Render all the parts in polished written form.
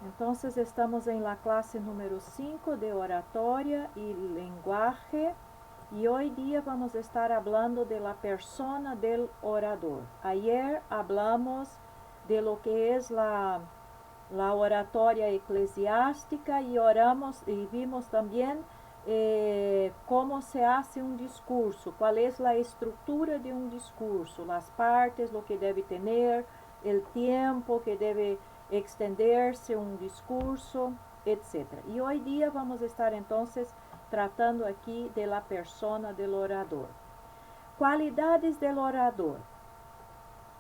Entonces estamos en la clase número 5 de oratoria y lenguaje y hoy día vamos a estar hablando de la persona del orador. Ayer hablamos de lo que es la oratoria eclesiástica y oramos y vimos también cómo se hace un discurso, cuál es la estructura de un discurso, las partes, lo que debe tener, el tiempo que debe extenderse un discurso, etc. Y hoy día vamos a estar entonces tratando aquí de la persona del orador. Cualidades del orador.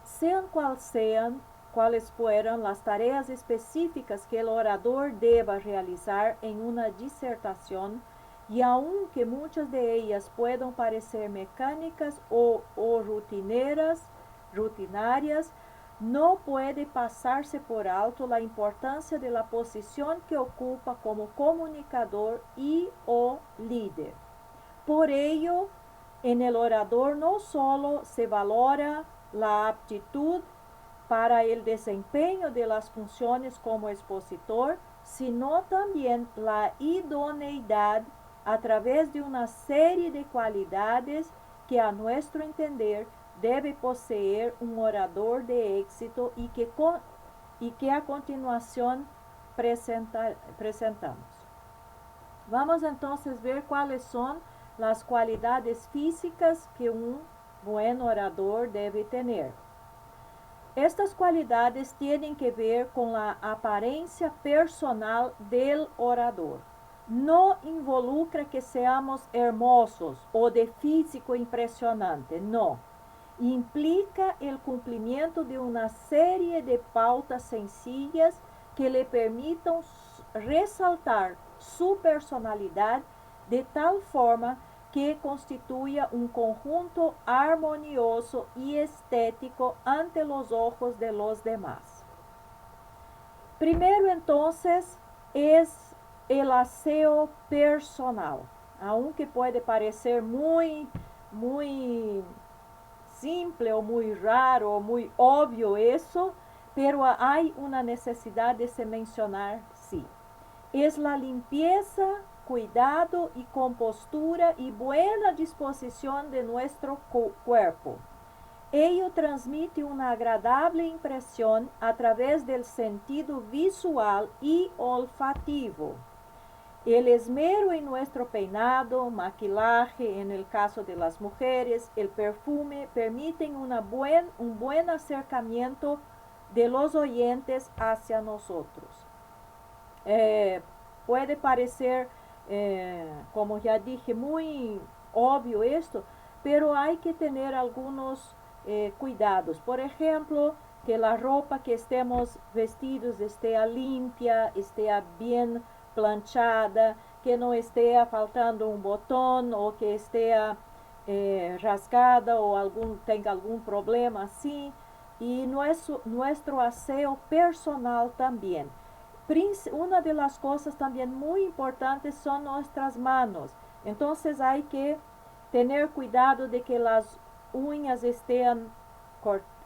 Sean cuales fueran las tareas específicas que el orador deba realizar en una disertación, y aunque muchas de ellas puedan parecer mecánicas o rutinarias, no puede pasarse por alto la importancia de la posición que ocupa como comunicador y o líder. Por ello, en el orador no solo se valora la aptitud para el desempeño de las funciones como expositor, sino también la idoneidad a través de una serie de cualidades que a nuestro entender debe poseer un orador de éxito y que a continuación presentamos. Vamos entonces ver cuáles son las cualidades físicas que un buen orador debe tener. Estas cualidades tienen que ver con la apariencia personal del orador. No involucra que seamos hermosos o de físico impresionante, no. Implica el cumplimiento de una serie de pautas sencillas que le permitan resaltar su personalidad de tal forma que constituya un conjunto armonioso y estético ante los ojos de los demás. Primero entonces es el aseo personal, aunque puede parecer muy simple o muy raro o muy obvio eso, pero hay una necesidad de se mencionar, sí. Es la limpieza, cuidado y compostura y buena disposición de nuestro cuerpo. Ello transmite una agradable impresión a través del sentido visual y olfativo. El esmero en nuestro peinado, maquillaje en el caso de las mujeres, el perfume permiten un buen acercamiento de los oyentes hacia nosotros. Puede parecer, como ya dije, muy obvio esto, pero hay que tener algunos cuidados. Por ejemplo, que la ropa que estemos vestidos esté limpia, esté bien planchada, que no esté faltando un botón o que esté rasgada o tenga algún problema así. Y nuestro aseo personal también. Una de las cosas también muy importantes son nuestras manos. Entonces hay que tener cuidado de que las uñas estén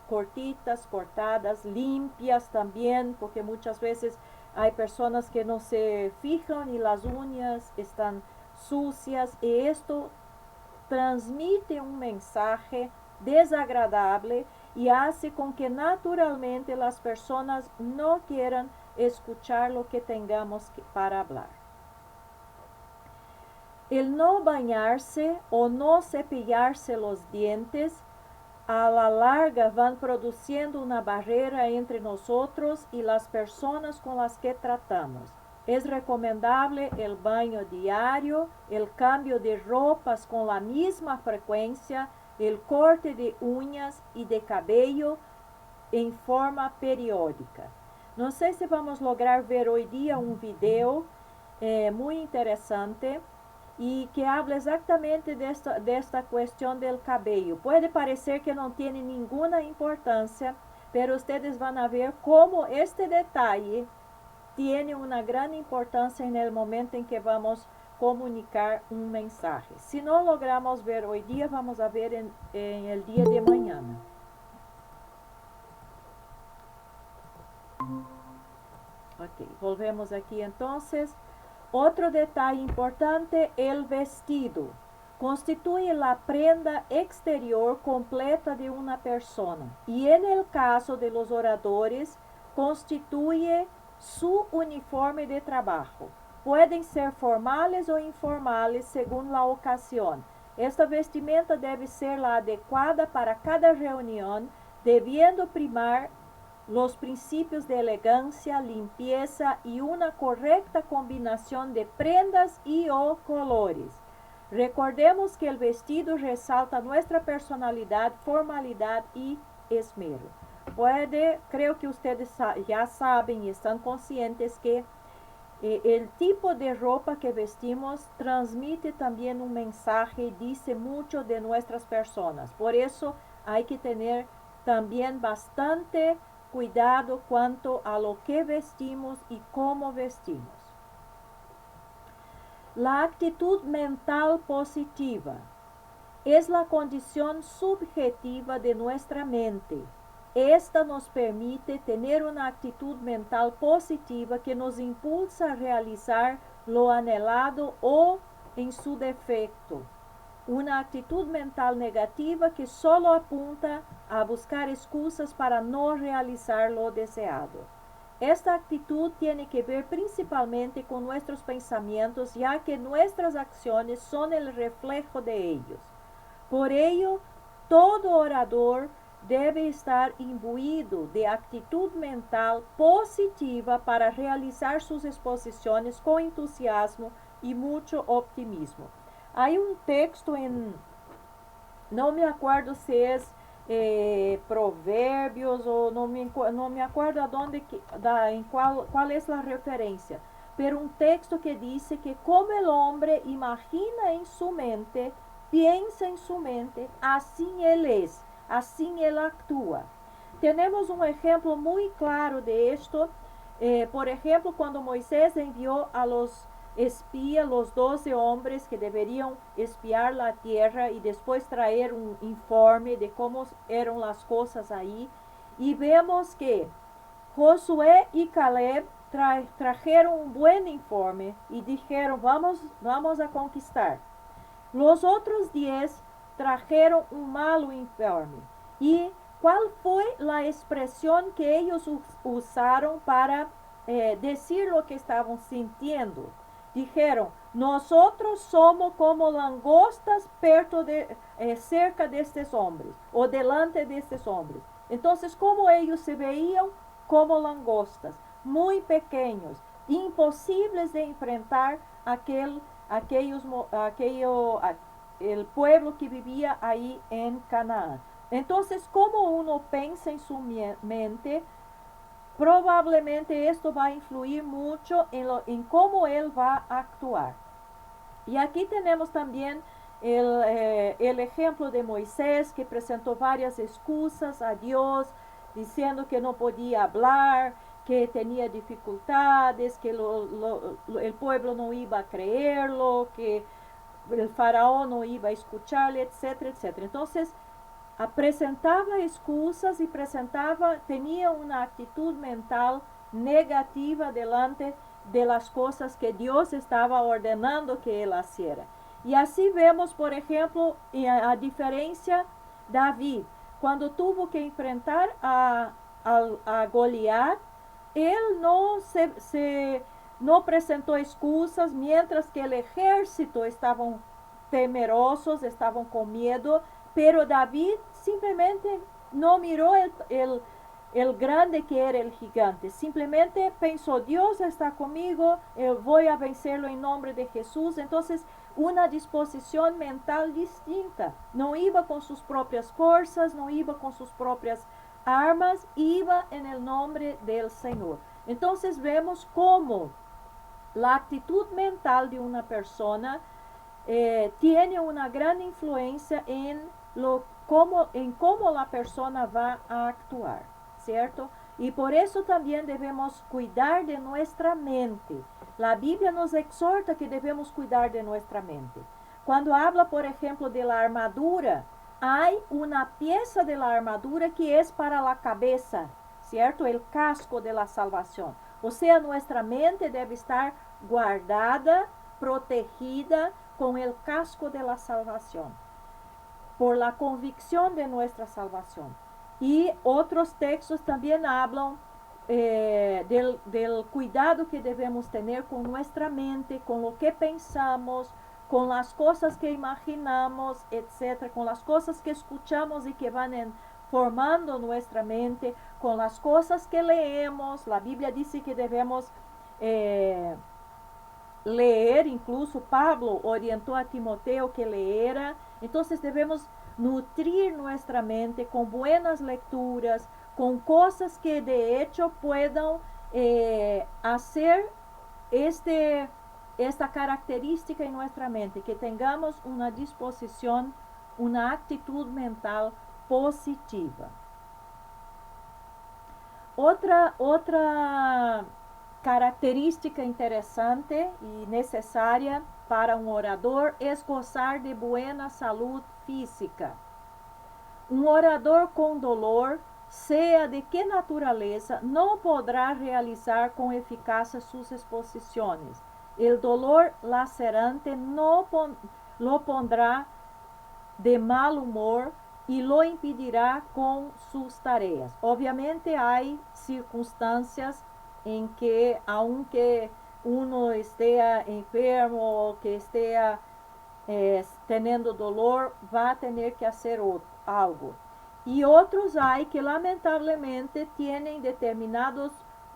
cortitas, cortadas, limpias también, porque muchas veces hay personas que no se fijan y las uñas están sucias y esto transmite un mensaje desagradable y hace con que naturalmente las personas no quieran escuchar lo que tengamos para hablar. El no bañarse o no cepillarse los dientes a la larga van produciendo una barrera entre nosotros y las personas con las que tratamos. Es recomendable el baño diario, el cambio de ropas con la misma frecuencia, el corte de uñas y de cabello en forma periódica. No sé si vamos a lograr ver hoy día un video muy interesante y que habla exactamente de esta cuestión del cabello. Puede parecer que no tiene ninguna importancia, pero ustedes van a ver cómo este detalle tiene una gran importancia en el momento en que vamos a comunicar un mensaje. Si no logramos ver hoy día, vamos a ver en el día de mañana. Ok, volvemos aqui então. Outro detalhe importante, el vestido. Constituye la prenda exterior completa de una persona y en el caso de los oradores constituye su uniforme de trabajo. Pueden ser formales o informales según la ocasión. Esta vestimenta debe ser la adecuada para cada reunión, debiendo primar los principios de elegancia, limpieza y una correcta combinación de prendas y o colores. Recordemos que el vestido resalta nuestra personalidad, formalidad y esmero. Creo que ustedes ya saben y están conscientes que el tipo de ropa que vestimos transmite también un mensaje y dice mucho de nuestras personas. Por eso hay que tener también bastante cuidado cuanto a lo que vestimos y cómo vestimos. La actitud mental positiva es la condición subjetiva de nuestra mente. Esta nos permite tener una actitud mental positiva que nos impulsa a realizar lo anhelado o, en su defecto, una actitud mental negativa que solo apunta a buscar excusas para no realizar lo deseado. Esta actitud tiene que ver principalmente con nuestros pensamientos, ya que nuestras acciones son el reflejo de ellos. Por ello, todo orador debe estar imbuido de actitud mental positiva para realizar sus exposiciones con entusiasmo y mucho optimismo. Hay un texto no me acuerdo si es Provérbios o no me acuerdo cuál es la referencia, pero un texto que dice que como el hombre imagina en su mente, piensa en su mente, así él es, así él actúa. Tenemos un ejemplo muy claro de esto, por ejemplo, cuando Moisés envió a los espía los 12 hombres que deberían espiar la tierra y después traer un informe de cómo eran las cosas ahí. Y vemos que Josué y Caleb trajeron un buen informe y dijeron, vamos a conquistar. Los otros 10 trajeron un malo informe. ¿Y cuál fue la expresión que ellos usaron para decir lo que estaban sintiendo? Dijeron, nosotros somos como langostas cerca de estos hombres, o delante de estos hombres. Entonces, ¿cómo ellos se veían? Como langostas, muy pequeños, imposibles de enfrentar el pueblo que vivía ahí en Canaán. Entonces, como uno piensa en su mente, probablemente esto va a influir mucho en cómo él va a actuar. Y aquí tenemos también el ejemplo de Moisés, que presentó varias excusas a Dios, diciendo que no podía hablar, que tenía dificultades, que el pueblo no iba a creerlo, que el faraón no iba a escucharle, etcétera, etcétera. Entonces, presentaba excusas y tenía una actitud mental negativa delante de las cosas que Dios estaba ordenando que él hiciera. Y así vemos, por ejemplo, a diferencia David, cuando tuvo que enfrentar a Goliat, él no presentó excusas, mientras que el ejército estaban temerosos, estaban con miedo. Pero David simplemente no miró el grande que era el gigante. Simplemente pensó, Dios está conmigo, voy a vencerlo en nombre de Jesús. Entonces, una disposición mental distinta. No iba con sus propias fuerzas, no iba con sus propias armas, iba en el nombre del Señor. Entonces, vemos cómo la actitud mental de una persona tiene una gran influencia en cómo la persona va a actuar, ¿cierto? Y por eso también debemos cuidar de nuestra mente. La Biblia nos exhorta que debemos cuidar de nuestra mente. Cuando habla, por ejemplo, de la armadura, hay una pieza de la armadura que es para la cabeza, ¿cierto? El casco de la salvación. O sea, nuestra mente debe estar guardada, protegida con el casco de la salvación, por la convicción de nuestra salvación. Y otros textos también hablan del cuidado que debemos tener con nuestra mente, con lo que pensamos, con las cosas que imaginamos, etc., con las cosas que escuchamos y que van formando nuestra mente, con las cosas que leemos. La Biblia dice que debemos leer, incluso Pablo orientó a Timoteo que leera. Entonces debemos nutrir nuestra mente con buenas lecturas, con cosas que de hecho puedan hacer esta característica en nuestra mente, que tengamos una disposición, una actitud mental positiva. Outra característica interessante e necessária para um orador é gozar de buena salud física. Um orador com dolor, seja de que natureza, não poderá realizar com eficácia suas exposições. O dolor lacerante lo pondrá de mal humor e lo impedirá com suas tarefas. Obviamente, há circunstâncias em que, aunque uno esteja enfermo ou que esteja tendo dolor, vai ter que fazer algo. E outros há que, lamentavelmente, têm determinados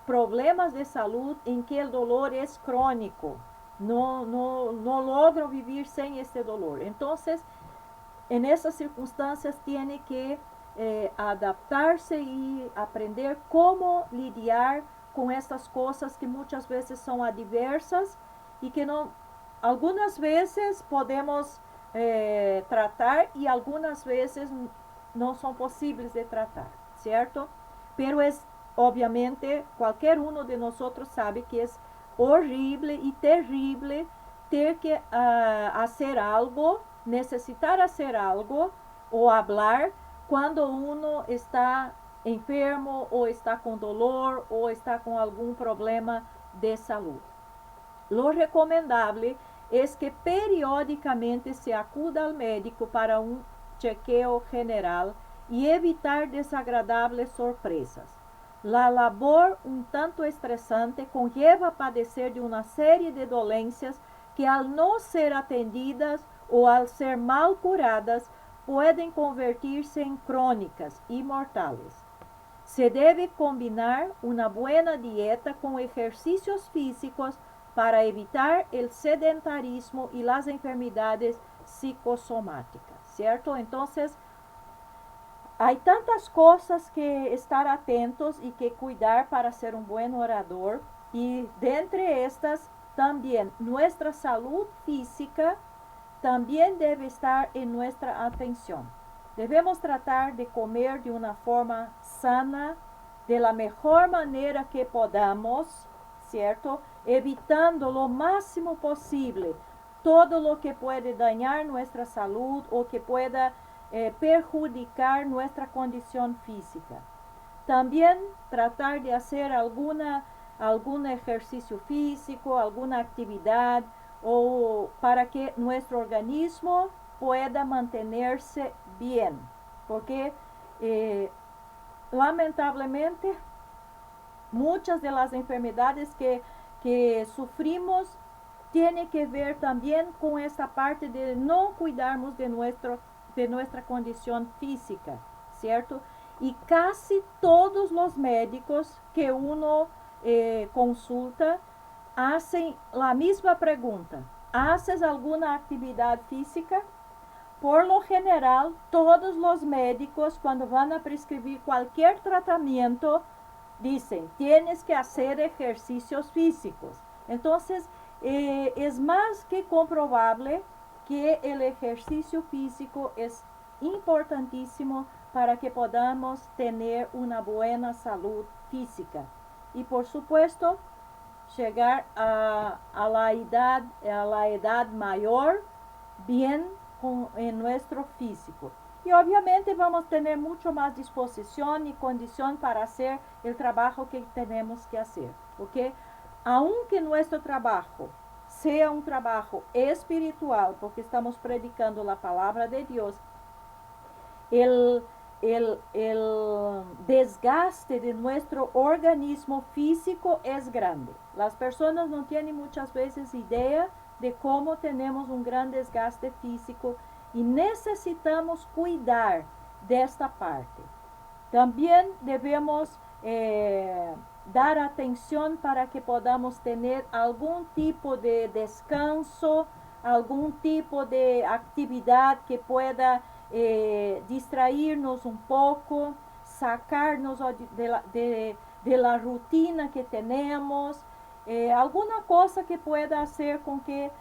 problemas de saúde em que o dolor é crônico. Não logram viver sem este dolor. Então, en esas circunstancias tiene que adaptarse y aprender cómo lidiar con estas cosas que muchas veces son adversas y que no, algunas veces podemos tratar y algunas veces no son posibles de tratar, ¿cierto? Pero es, obviamente, cualquier uno de nosotros sabe que es horrible y terrible ter que hacer algo, necesitar hacer algo o hablar quando uno está enfermo ou está com dolor ou está com algum problema de saúde. Lo recomendable es que periodicamente se acuda al médico para un chequeo general y evitar desagradables sorpresas. La labor un tanto estresante conlleva padecer de una serie de dolencias que al no ser atendidas o al ser mal curadas pueden convertirse en crónicas y mortales. Se debe combinar una buena dieta con ejercicios físicos para evitar el sedentarismo y las enfermedades psicosomáticas, ¿cierto? Entonces, hay tantas cosas que estar atentos y que cuidar para ser un buen orador, y de entre estas también nuestra salud física también debe estar en nuestra atención. Debemos tratar de comer de una forma sana, de la mejor manera que podamos, ¿cierto? Evitando lo máximo posible todo lo que puede dañar nuestra salud o que pueda perjudicar nuestra condición física. También tratar de hacer algún ejercicio físico, alguna actividad, o para que nuestro organismo pueda mantenerse bien, porque lamentablemente muchas de las enfermedades que sufrimos tienen que ver también con esta parte de no cuidarnos de nuestra condición física, ¿cierto? Y casi todos los médicos que uno consulta hacen la misma pregunta: ¿haces alguna actividad física? Por lo general, todos los médicos, cuando van a prescribir cualquier tratamiento, dicen, tienes que hacer ejercicios físicos. Entonces, es más que comprobable que el ejercicio físico es importantísimo para que podamos tener una buena salud física. Y por supuesto, llegar a la edad mayor bien en nuestro físico. Y obviamente vamos a tener mucho más disposición y condición para hacer el trabajo que tenemos que hacer. porque aunque nuestro trabajo sea un trabajo espiritual, porque estamos predicando la palabra de Dios, el desgaste de nuestro organismo físico es grande. Las personas no tienen muchas veces idea de cómo tenemos un gran desgaste físico y necesitamos cuidar de esta parte. También debemos dar atención para que podamos tener algún tipo de descanso, algún tipo de actividad que pueda distrairnos un poco, sacarnos de la rutina que tenemos, alguna cosa que pueda hacer con que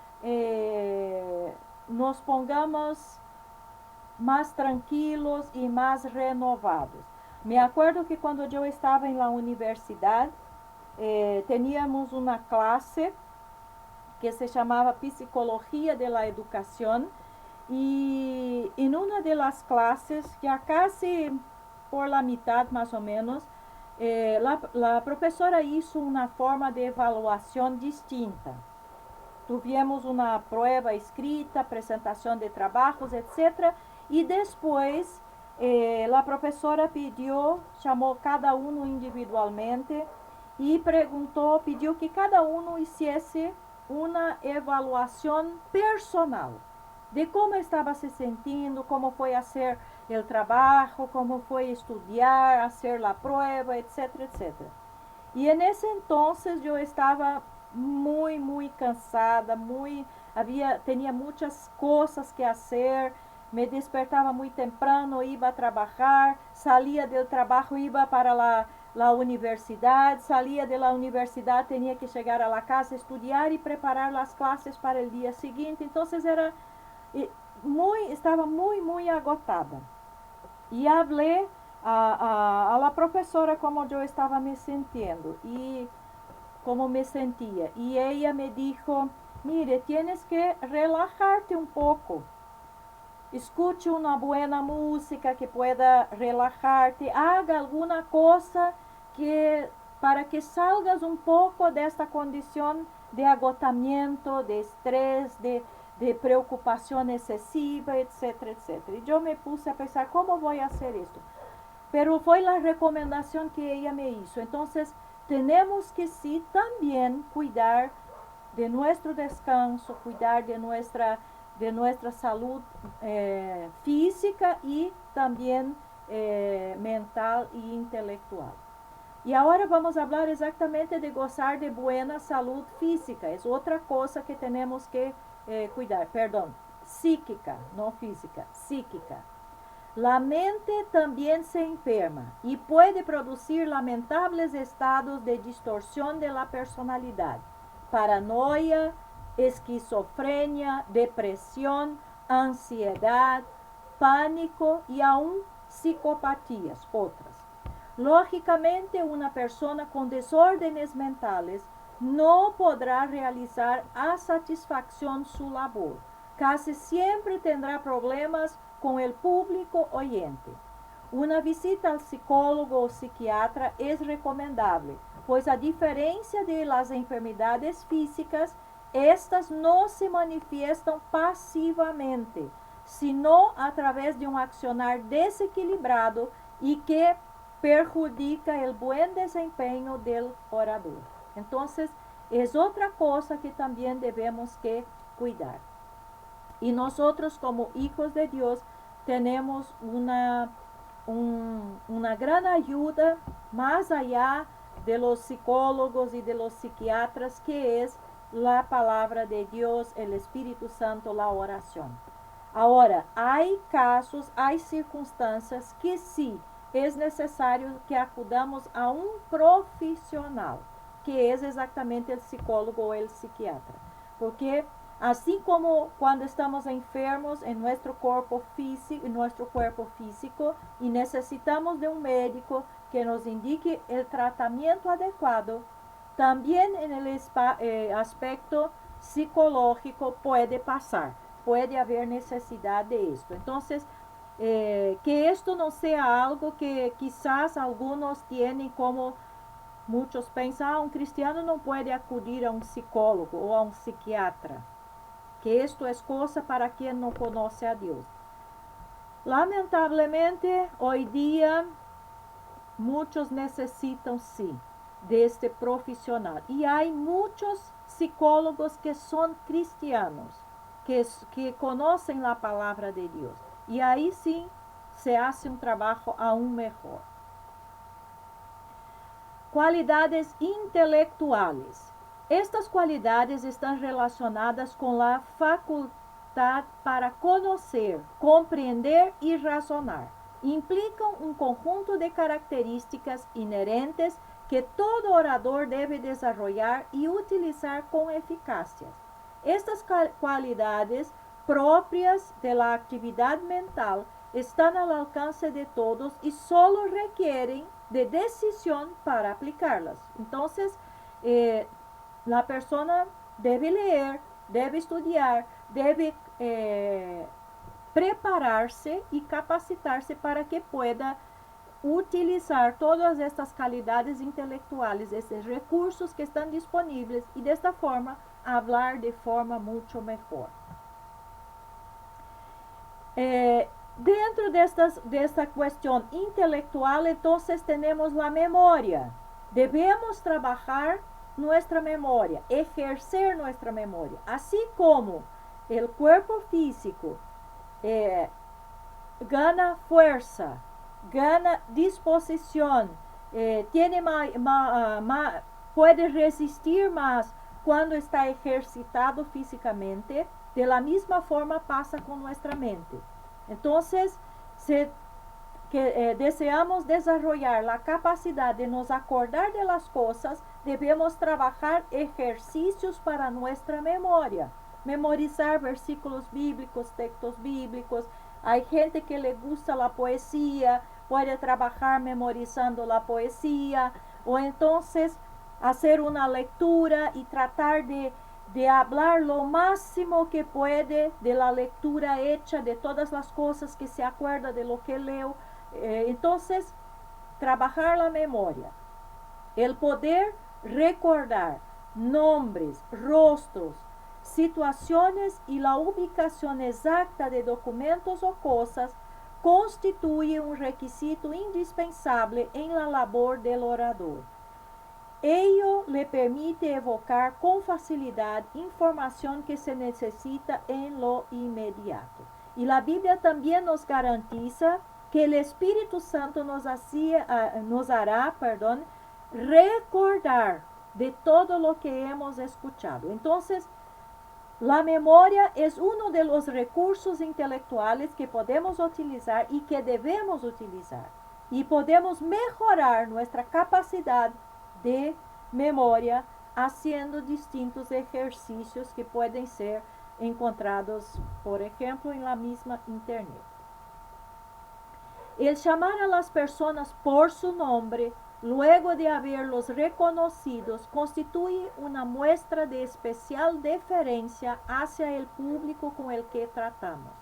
nos pongamos más tranquilos y más renovados. Me acuerdo que cuando yo estaba en la universidad, teníamos una clase que se llamaba Psicología de la Educación, y en una de las clases, ya casi por la mitad más o menos, la profesora hizo una forma de evaluación distinta. Tuvimos una prueba escrita, presentación de trabajos, etc. Y después la profesora llamó cada uno individualmente y pidió que cada uno hiciese una evaluación personal de cómo estaba se sintiendo, cómo fue hacer el trabajo, cómo fue estudiar, hacer la prueba, etcétera, etcétera. Y en ese entonces yo estaba muy cansada, tenía muchas cosas que hacer, me despertaba muy temprano, iba a trabajar, salía del trabajo, iba para la universidad, salía de la universidad, tenía que llegar a la casa, estudiar y preparar las clases para el día siguiente. Entonces estaba muy agotada. Y hablé a la profesora como yo estaba me sintiendo y cómo me sentía. Y ella me dijo, mire, tienes que relajarte un poco. Escuche una buena música que pueda relajarte. Haga alguna cosa para que salgas un poco de esta condición de agotamiento, de estrés, de preocupación excesiva, etcétera, etcétera. Y yo me puse a pensar, ¿cómo voy a hacer esto? Pero fue la recomendación que ella me hizo. Entonces, tenemos que sí también cuidar de nuestro descanso, cuidar de nuestra salud física y también mental e intelectual. Y ahora vamos a hablar exactamente de gozar de buena salud física. Es otra cosa que tenemos que cuidar, perdón, psíquica, no física, psíquica. La mente también se enferma y puede producir lamentables estados de distorsión de la personalidad, paranoia, esquizofrenia, depresión, ansiedad, pánico y aún psicopatías, otras. Lógicamente, una persona con desórdenes mentales no podrá realizar a satisfacción su labor. Casi siempre tendrá problemas con el público oyente. Una visita al psicólogo o psiquiatra es recomendable, pues a diferencia de las enfermedades físicas, estas no se manifiestan pasivamente, sino a través de un accionar desequilibrado y que perjudica el buen desempeño del orador. Entonces, es otra cosa que también debemos que cuidar. Y nosotros como hijos de Dios tenemos una gran ayuda más allá de los psicólogos y de los psiquiatras, que es la palabra de Dios, el Espíritu Santo, la oración. Ahora, hay casos, hay circunstancias que sí es necesario que acudamos a un profesional, que es exactamente el psicólogo o el psiquiatra. Porque así como cuando estamos enfermos en nuestro cuerpo físico y necesitamos de un médico que nos indique el tratamiento adecuado, también en el aspecto psicológico puede pasar, puede haber necesidad de esto. Entonces, que esto no sea algo que quizás algunos tienen como Muchos piensan, un cristiano no puede acudir a un psicólogo o a un psiquiatra, que esto es cosa para quien no conoce a Dios. Lamentablemente, hoy día, muchos necesitan, sí, de este profesional. Y hay muchos psicólogos que son cristianos, que conocen la palabra de Dios. Y ahí sí se hace un trabajo aún mejor. Cualidades intelectuales. Estas cualidades están relacionadas con la facultad para conocer, compreender y razonar. Implican un conjunto de características inherentes que todo orador debe desarrollar y utilizar con eficacia. Estas cualidades propias de la actividad mental están al alcance de todos y solo requieren de decisión para aplicarlas. Entonces, la persona debe leer, debe estudiar, debe prepararse y capacitarse para que pueda utilizar todas estas calidades intelectuales, estos recursos que están disponibles y de esta forma hablar de forma mucho mejor. Dentro de esta cuestión intelectual, entonces tenemos la memoria. Debemos trabajar nuestra memoria, ejercer nuestra memoria, así como el cuerpo físico gana fuerza, gana disposición, puede resistir más cuando está ejercitado físicamente. De la forma pasa con nuestra mente. Entonces, deseamos desarrollar la capacidad de nos acordar de las cosas, debemos trabajar ejercicios para nuestra memoria. Memorizar versículos bíblicos, textos bíblicos. Hay gente que le gusta la poesía, puede trabajar memorizando la poesía, o entonces hacer una lectura y tratar de hablar lo máximo que puede de la lectura hecha, de todas las cosas que se acuerda de lo que leo. Entonces, trabajar la memoria. El poder recordar nombres, rostros, situaciones y la ubicación exacta de documentos o cosas constituye un requisito indispensable en la labor del orador. Ello le permite evocar con facilidad información que se necesita en lo inmediato. Y la Biblia también nos garantiza que el Espíritu Santo nos hará recordar de todo lo que hemos escuchado. Entonces, la memoria es uno de los recursos intelectuales que podemos utilizar y que debemos utilizar. Y podemos mejorar nuestra capacidad de memoria haciendo distintos ejercicios que pueden ser encontrados, por ejemplo, en la misma internet. El llamar a las personas por su nombre, luego de haberlos reconocidos, constituye una muestra de especial deferencia hacia el público con el que tratamos.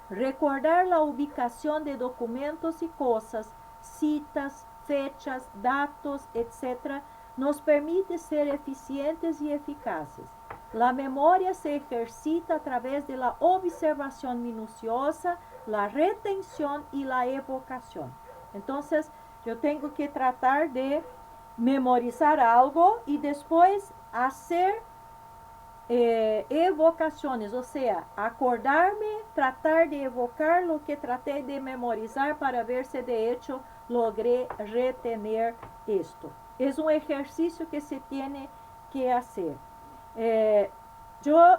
Recordar la ubicación de documentos y cosas, citas, fechas, datos, etc., nos permite ser eficientes y eficaces. La memoria se ejercita a través de la observación minuciosa, la retención y la evocación. Entonces, yo tengo que tratar de memorizar algo y después hacer evocaciones, o sea, acordarme, tratar de evocar lo que traté de memorizar para ver si de hecho logré retener esto. Es un ejercicio que se tiene que hacer. Yo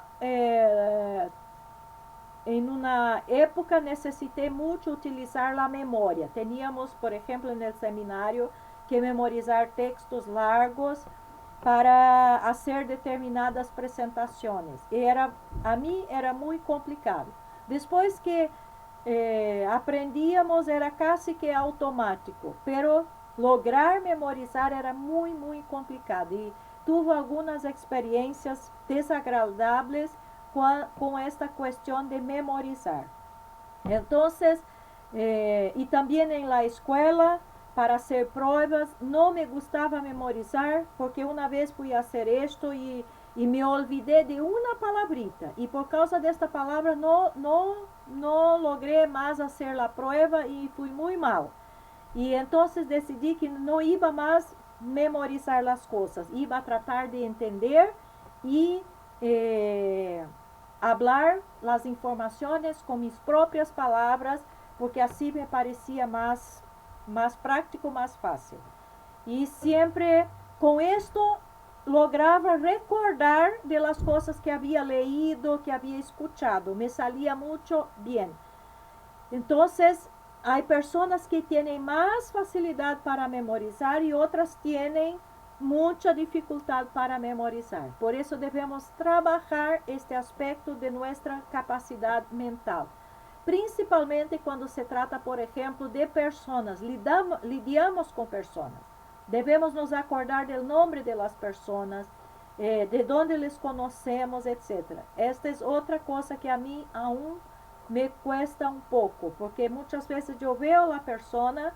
en una época necesité mucho utilizar la memoria. Teníamos, por ejemplo, en el seminario que memorizar textos largos para hacer determinadas presentaciones. A mí era muy complicado. Después que aprendíamos era casi que automático, pero lograr memorizar era muy, muy complicado. Y tuve algunas experiencias desagradables con esta cuestión de memorizar. Entonces, y también en la escuela, para hacer pruebas, no me gustaba memorizar, porque una vez fui a hacer esto y me olvidé de una palabrita, y por causa de esta palabra no logré más hacer la prueba y fui muy mal. Y entonces decidí que no iba más memorizar las cosas, iba a tratar de entender y hablar las informaciones con mis propias palabras, porque así me parecía más práctico, más fácil. Y siempre con esto lograba recordar de las cosas que había leído, que había escuchado. Me salía mucho bien. Entonces, hay personas que tienen más facilidad para memorizar y otras tienen mucha dificultad para memorizar. Por eso debemos trabajar este aspecto de nuestra capacidad mental. Principalmente cuando se trata, por ejemplo, de personas, lidiamos con personas. Debemos nos acordar del nombre de las personas, de dónde les conocemos, etc. Esta es otra cosa que a mí aún me cuesta un poco, porque muchas veces yo veo la persona,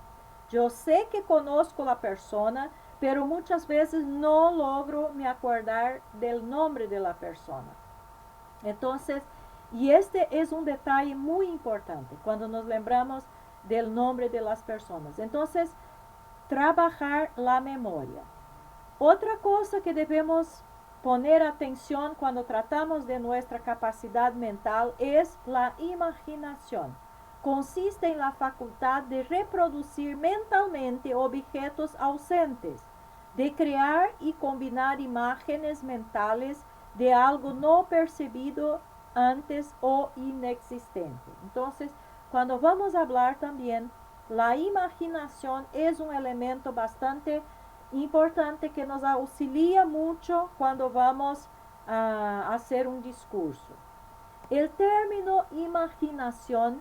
yo sé que conozco la persona, pero muchas veces no logro me acordar del nombre de la persona. Entonces, y este es un detalle muy importante cuando nos lembramos del nombre de las personas. Entonces, trabajar la memoria. Otra cosa que debemos poner atención cuando tratamos de nuestra capacidad mental es la imaginación. Consiste en la facultad de reproducir mentalmente objetos ausentes, de crear y combinar imágenes mentales de algo no percibido antes o inexistente. Entonces, cuando vamos a hablar también, la imaginación es un elemento bastante importante que nos auxilia mucho cuando vamos a hacer un discurso. El término imaginación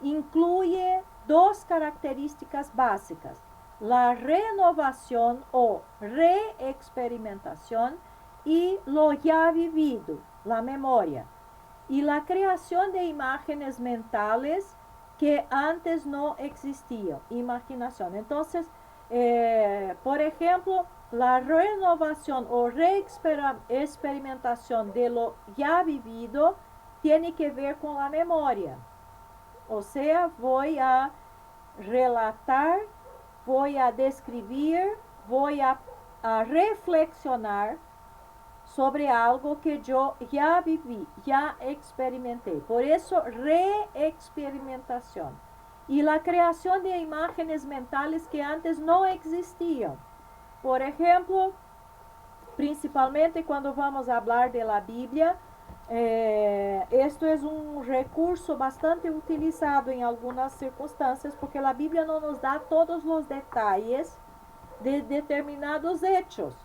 incluye dos características básicas: la renovación o reexperimentación y lo ya vivido, la memoria, y la creación de imágenes mentales que antes no existían, imaginación. Entonces, por ejemplo, la renovación o reexperimentación de lo ya vivido tiene que ver con la memoria. O sea, voy a relatar, voy a describir, voy a reflexionar sobre algo que yo ya viví, ya experimenté. Por eso, reexperimentación. Y la creación de imágenes mentales que antes no existían. Por ejemplo, principalmente cuando vamos a hablar de la Biblia, esto es un recurso bastante utilizado en algunas circunstancias, porque la Biblia no nos da todos los detalles de determinados hechos.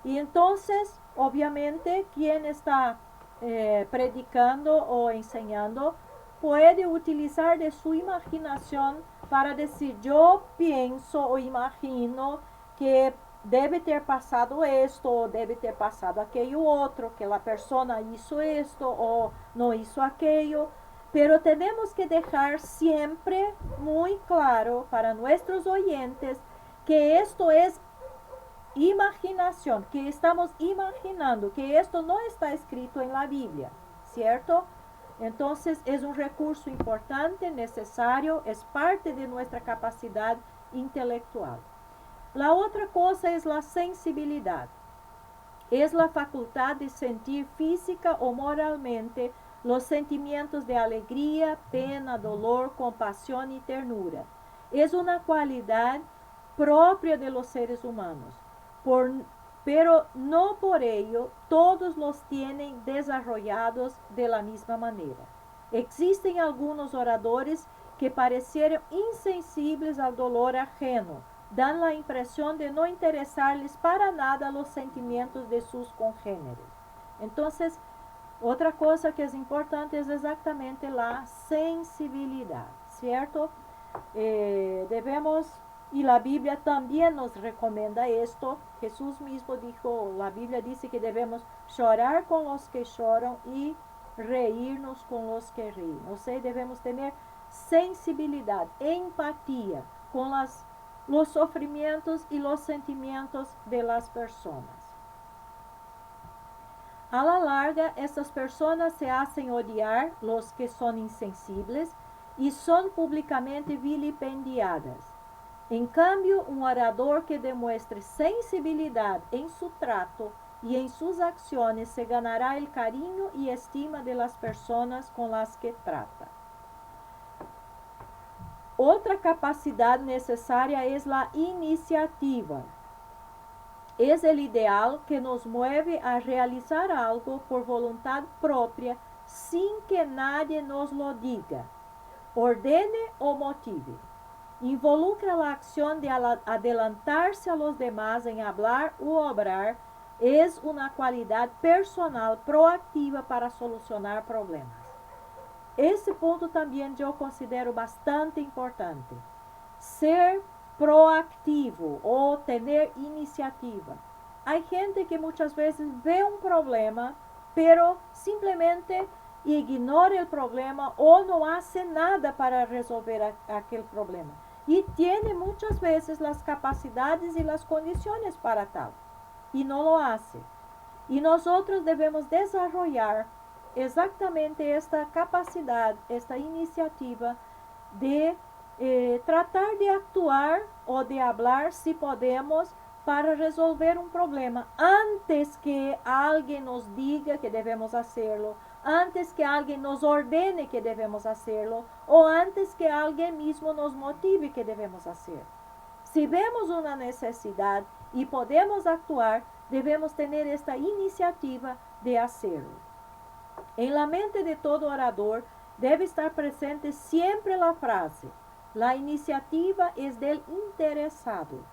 Y entonces, obviamente, quien está predicando o enseñando puede utilizar de su imaginación para decir: yo pienso o imagino que debe ter pasado esto, o debe ter pasado aquello otro, que la persona hizo esto o no hizo aquello. Pero tenemos que dejar siempre muy claro para nuestros oyentes que esto es imaginación, que estamos imaginando, que esto no está escrito en la Biblia, ¿cierto? Entonces es un recurso importante, necesario, es parte de nuestra capacidad intelectual. La otra cosa es la sensibilidad. Es la facultad de sentir física o moralmente los sentimientos de alegría, pena, dolor, compasión y ternura. Es una cualidad propia de los seres humanos, pero no por ello todos los tienen desarrollados de la misma manera. Existen algunos oradores que parecieron insensibles al dolor ajeno, dan la impresión de no interesarles para nada los sentimientos de sus congéneres. Entonces, otra cosa que es importante es exactamente la sensibilidad, ¿cierto? Debemos, y la Biblia también nos recomienda esto. Jesús mismo dijo, la Biblia dice que debemos llorar con los que lloran y reírnos con los que ríen. O sea, debemos tener sensibilidad, empatía con las los sufrimientos y los sentimientos de las personas. A la larga, estas personas se hacen odiar, los que son insensibles, y son públicamente vilipendiadas. En cambio, un orador que demuestre sensibilidad en su trato y en sus acciones se ganará el cariño y estima de las personas con las que trata. Otra capacidad necesaria es la iniciativa. Es el ideal que nos mueve a realizar algo por voluntad propia sin que nadie nos lo diga, ordene o motive. Involucra la acción de adelantarse a los demás en hablar u obrar. Es una cualidad personal proactiva para solucionar problemas. Esse ponto também eu considero bastante importante. Ser proactivo ou ter iniciativa. Há gente que muitas vezes vê um problema, pero simplesmente ignora o problema ou não hace nada para resolver aquele problema. E tem muitas vezes as capacidades e as condições para tal. E não lo hace. E nós devemos desenvolver exatamente esta capacidade, esta iniciativa de tratar de actuar ou de hablar, se podemos, para resolver um problema, antes que alguém nos diga que devemos hacerlo, antes que alguém nos ordene que devemos hacerlo, ou antes que alguém mesmo nos motive que devemos hacer. Se vemos uma necessidade e podemos actuar, devemos ter esta iniciativa de hacerlo. Em la mente de todo orador deve estar presente sempre a frase: la iniciativa es del interesado.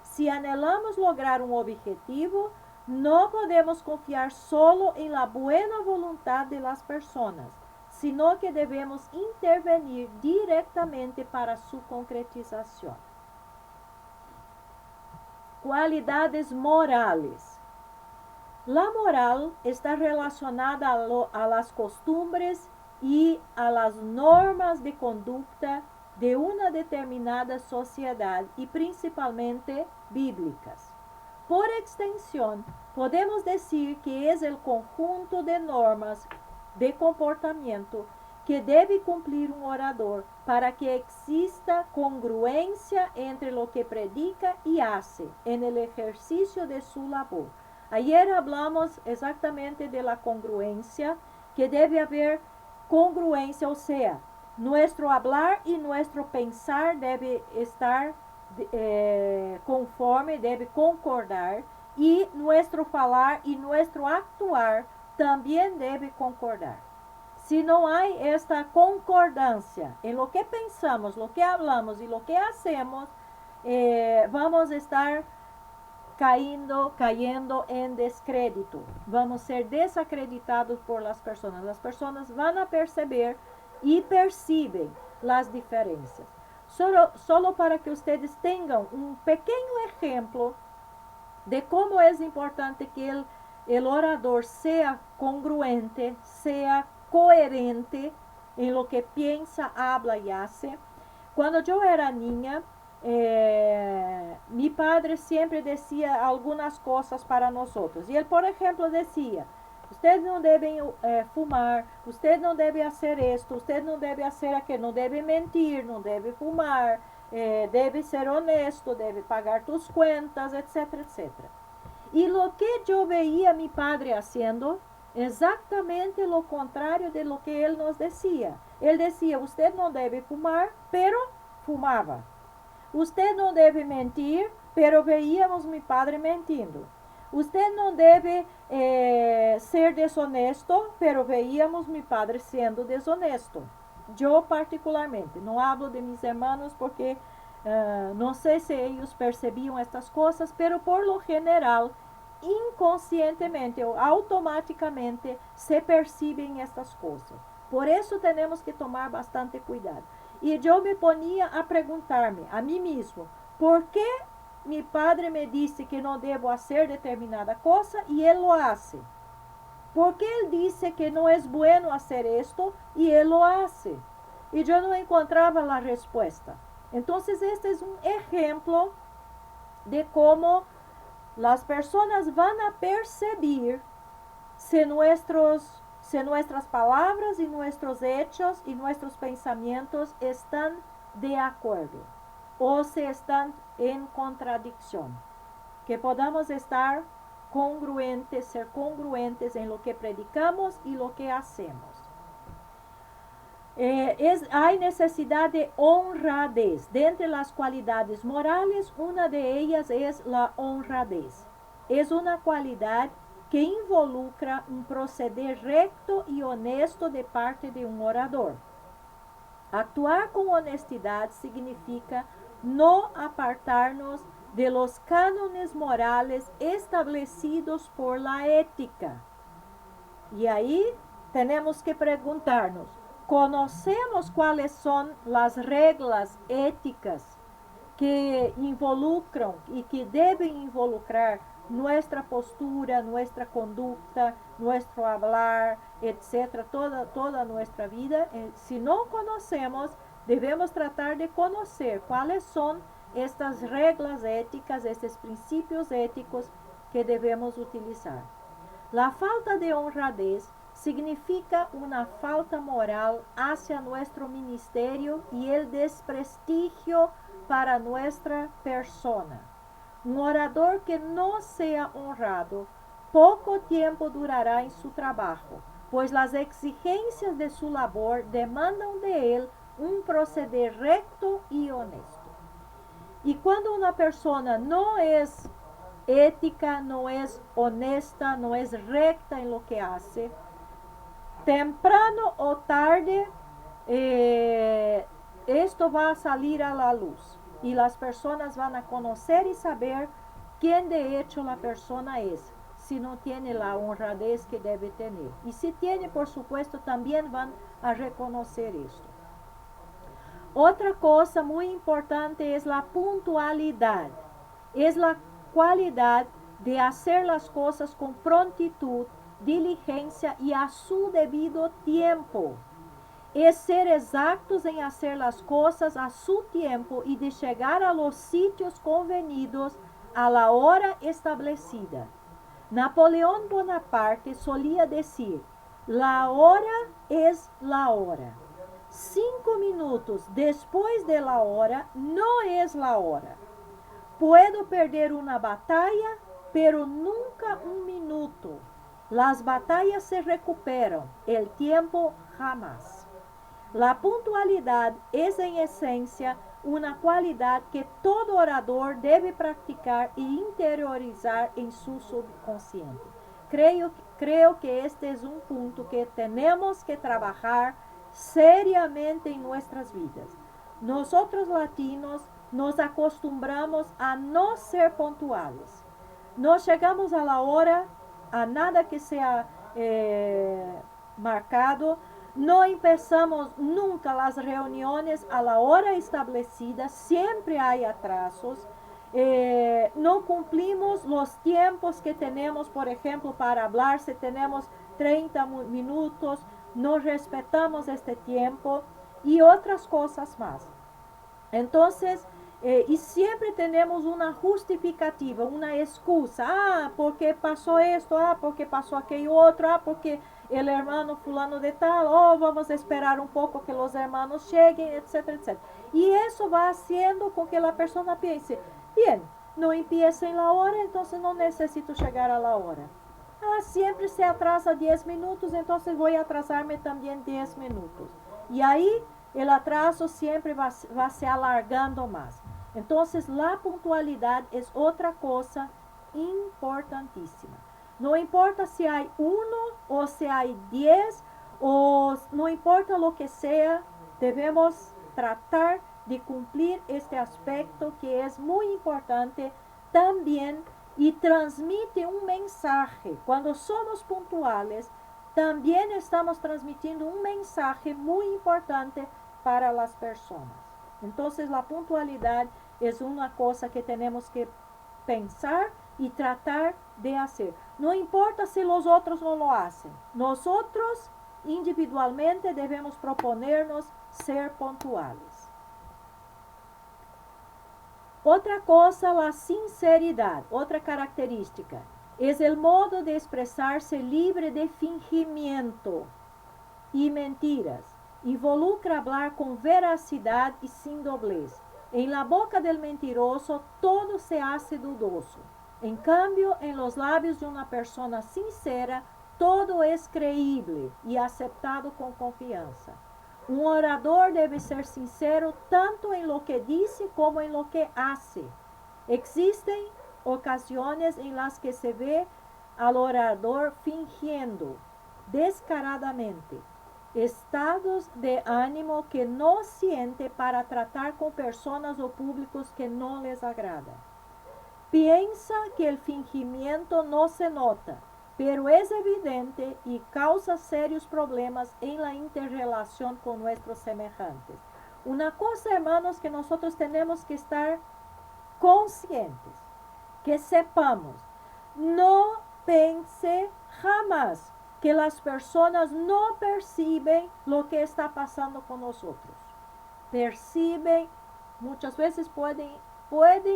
Se anhelamos lograr um objetivo, não podemos confiar solo en la buena voluntad de las personas, sino que devemos intervenir directamente para su concretización. Cualidades morales. La moral está relacionada a las costumbres y a las normas de conducta de una determinada sociedad y principalmente bíblicas. Por extensión, podemos decir que es el conjunto de normas de comportamiento que debe cumplir un orador para que exista congruencia entre lo que predica y hace en el ejercicio de su labor. Ayer hablamos exactamente de la congruencia, que debe haber congruencia, o sea, nuestro hablar y nuestro pensar debe estar conforme, debe concordar, y nuestro falar y nuestro actuar también debe concordar. Si no hay esta concordancia en lo que pensamos, lo que hablamos y lo que hacemos, vamos a estar cayendo en descrédito. Vamos a ser desacreditados por las personas. Las personas van a perceber y perciben las diferencias. Solo para que ustedes tengan un pequeño ejemplo de cómo es importante que el orador sea congruente, sea coherente en lo que piensa, habla y hace. Cuando yo era niña, mi padre siempre decía algunas cosas para nosotros. Y él, por ejemplo, decía: ustedes no deben fumar, usted no debe hacer esto, usted no debe hacer aquello, no debe mentir, no debe fumar, debe ser honesto, debe pagar tus cuentas, etcétera, etcétera. Y lo que yo veía a mi padre haciendo, exactamente lo contrario de lo que él nos decía. Él decía: usted no debe fumar, pero fumaba. Usted no debe mentir, pero veíamos mi padre mentindo. Usted no debe ser deshonesto, pero veíamos mi padre siendo deshonesto. Yo particularmente, no hablo de mis hermanos porque no sé si ellos percibían estas cosas, pero por lo general, inconscientemente o automáticamente se perciben estas cosas. Por eso tenemos que tomar bastante cuidado. Y yo me ponía a preguntarme a mí mismo: ¿por qué mi padre me dice que no debo hacer determinada cosa y él lo hace? ¿Por qué él dice que no es bueno hacer esto y él lo hace? Y yo no encontraba la respuesta. Entonces, este es un ejemplo de cómo las personas van a percibir si nuestras palabras y nuestros hechos y nuestros pensamientos están de acuerdo o si están en contradicción. Que podamos estar congruentes, ser congruentes en lo que predicamos y lo que hacemos. Hay necesidad de honradez. De entre las cualidades morales, una de ellas es la honradez. Es una cualidad que involucra un proceder recto y honesto de parte de un orador. Actuar con honestidad significa no apartarnos de los cánones morales establecidos por la ética. Y ahí tenemos que preguntarnos, ¿conocemos cuáles son las reglas éticas que involucran y que deben involucrar nuestra postura, nuestra conducta, nuestro hablar, etcétera, toda nuestra vida? Si no conocemos, debemos tratar de conocer cuáles son estas reglas éticas, estos principios éticos que debemos utilizar. La falta de honradez significa una falta moral hacia nuestro ministerio y el desprestigio para nuestra persona. Un orador que no sea honrado, poco tiempo durará en su trabajo, pues las exigencias de su labor demandan de él un proceder recto y honesto. Y cuando una persona no es ética, no es honesta, no es recta en lo que hace, temprano o tarde esto va a salir a la luz y las personas van a conocer y saber quién de hecho la persona es, si no tiene la honradez que debe tener. Y si tiene, por supuesto, también van a reconocer esto. Otra cosa muy importante es la puntualidad. Es la cualidad de hacer las cosas con prontitud, diligencia y a su debido tiempo. Es ser exactos en hacer las cosas a su tiempo y de llegar a los sitios convenidos a la hora establecida. Napoleón Bonaparte solía decir, la hora es la hora. 5 minutos después de la hora no es la hora. Puedo perder una batalla, pero nunca un minuto. Las batallas se recuperan, el tiempo jamás. La puntualidad es en esencia una cualidad que todo orador debe practicar e interiorizar en su subconsciente. Creo que este es un punto que tenemos que trabajar seriamente en nuestras vidas. Nosotros latinos nos acostumbramos a no ser puntuales. No llegamos a la hora, a nada que sea marcado. No empezamos nunca las reuniones a la hora establecida, siempre hay atrasos. No cumplimos los tiempos que tenemos, por ejemplo, para hablar. Si tenemos 30 minutos, no respetamos este tiempo y otras cosas más. Entonces, y siempre tenemos una justificativa, una excusa. Ah, porque pasó esto, ah, porque pasó aquello otro, ah, porque el hermano fulano de tal, oh, vamos a esperar un poco que los hermanos lleguen, etcétera, etcétera. Y eso va haciendo con que la persona piense, bien, no empieza en la hora, entonces no necesito llegar a la hora. Ah, siempre se atrasa 10 minutos, entonces voy a atrasarme también 10 minutos. Y ahí el atraso siempre va se alargando más. Entonces la puntualidad es otra cosa importantísima. No importa si hay 1 o si hay 10 o no importa lo que sea, debemos tratar de cumplir este aspecto que es muy importante también y transmite un mensaje. Cuando somos puntuales, también estamos transmitiendo un mensaje muy importante para las personas. Entonces la puntualidad es una cosa que tenemos que pensar y tratar de hacer. No importa si los otros no lo hacen. Nosotros individualmente debemos proponernos ser puntuales. Otra cosa, la sinceridad, otra característica, es el modo de expresarse libre de fingimiento y mentiras. Involucra hablar con veracidad y sin doblez. En la boca del mentiroso todo se hace dudoso. En cambio, en los labios de una persona sincera, todo es creíble y aceptado con confianza. Un orador debe ser sincero tanto en lo que dice como en lo que hace. Existen ocasiones en las que se ve al orador fingiendo descaradamente estados de ánimo que no siente para tratar con personas o públicos que no les agrada. Piensa que el fingimiento no se nota, pero es evidente y causa serios problemas en la interrelación con nuestros semejantes. Una cosa, hermanos, que nosotros tenemos que estar conscientes, que sepamos, no pense jamás que las personas no perciben lo que está pasando con nosotros. Perciben, muchas veces pueden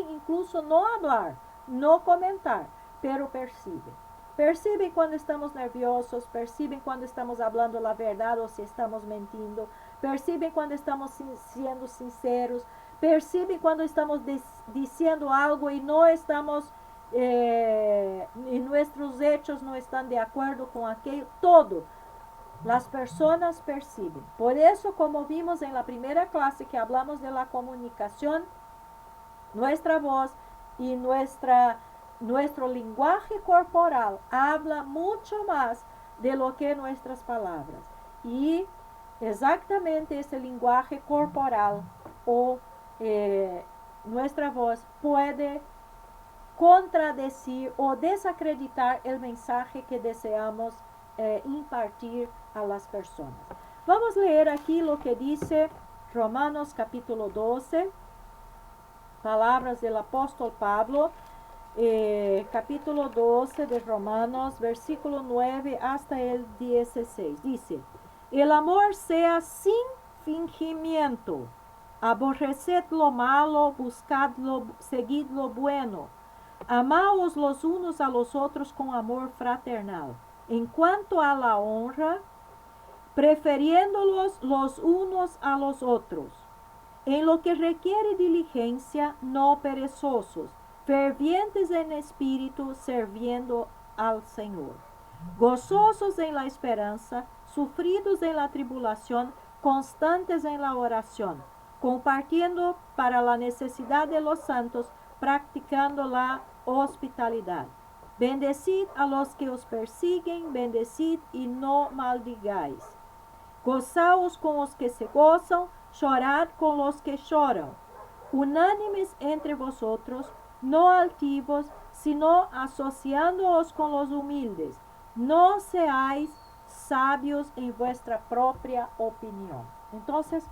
incluso no hablar, no comentar, pero perciben. Perciben cuando estamos nerviosos, perciben cuando estamos hablando la verdad o si estamos mentindo, perciben cuando estamos siendo sinceros, perciben cuando estamos diciendo algo y no estamos, y nuestros hechos no están de acuerdo con aquello, todo. Las personas perciben. Por eso, como vimos en la primera clase que hablamos de la comunicación, nuestra voz y nuestro lenguaje corporal habla mucho más de lo que nuestras palabras. Y exactamente ese lenguaje corporal o nuestra voz puede contradecir o desacreditar el mensaje que deseamos impartir a las personas. Vamos a leer aquí lo que dice Romanos capítulo 12, palabras del apóstol Pablo, capítulo 12 de Romanos, versículo 9 hasta el 16. Dice, el amor sea sin fingimiento, aborreced lo malo, seguid lo bueno, amaos los unos a los otros con amor fraternal. En cuanto a la honra, prefiriéndolos los unos a los otros. En lo que requiere diligencia, no perezosos, fervientes en espíritu, sirviendo al Señor. Gozosos en la esperanza, sufridos en la tribulación, constantes en la oración, compartiendo para la necesidad de los santos, practicando la hospitalidad. Bendecid a los que os persiguen, bendecid y no maldigáis. Gozaos con los que se gozan, llorad con los que lloran. Unánimes entre vosotros, no altivos, sino asociándoos con los humildes. No seáis sabios en vuestra propia opinión. Entonces,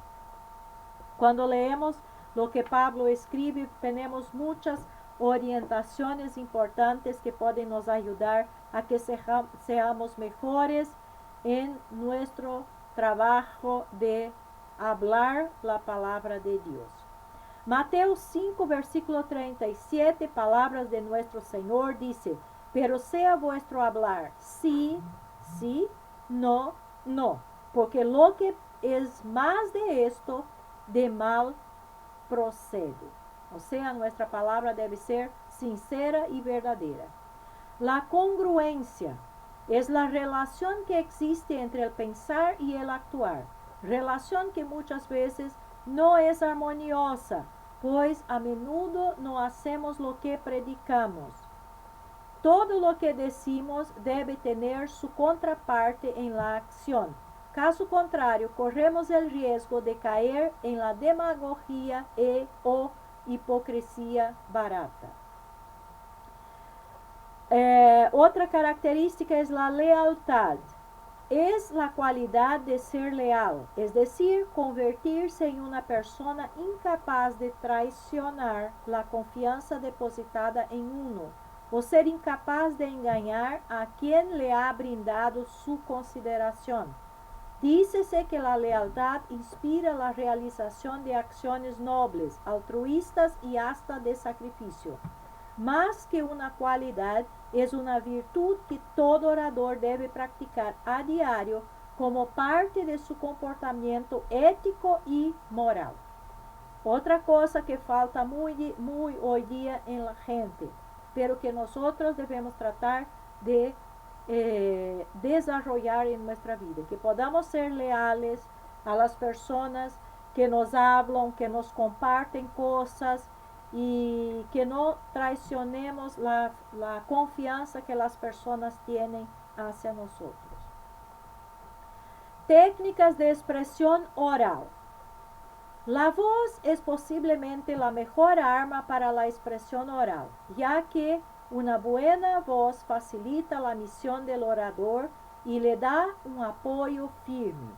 cuando leemos lo que Pablo escribe, tenemos muchas orientaciones importantes que pueden nos ayudar a que seamos mejores en nuestro trabajo de hablar la palabra de Dios. Mateo 5, versículo 37, palabras de nuestro Señor, dice, pero sea vuestro hablar sí, sí, no, no, porque lo que es más de esto, de mal procede. O sea, nuestra palabra debe ser sincera y verdadera. La congruencia es la relación que existe entre el pensar y el actuar. Relación que muchas veces no es armoniosa, pues a menudo no hacemos lo que predicamos. Todo lo que decimos debe tener su contraparte en la acción. Caso contrario, corremos el riesgo de caer en la demagogia o hipocresía barata. Otra característica es la lealtad. Es la cualidad de ser leal, es decir, convertirse en una persona incapaz de traicionar la confianza depositada en uno, o ser incapaz de engañar a quien le ha brindado su consideración. Dícese que la lealtad inspira la realización de acciones nobles, altruistas y hasta de sacrificio. Más que una cualidad, es una virtud que todo orador debe practicar a diario como parte de su comportamiento ético y moral. Otra cosa que falta muy hoy día en la gente, pero que nosotros debemos tratar de desarrollar en nuestra vida, que podamos ser leales a las personas que nos hablan, que nos comparten cosas y que no traicionemos la confianza que las personas tienen hacia nosotros. Técnicas de expresión oral. La voz es posiblemente la mejor arma para la expresión oral, ya que una buena voz facilita la misión del orador y le da un apoyo firme.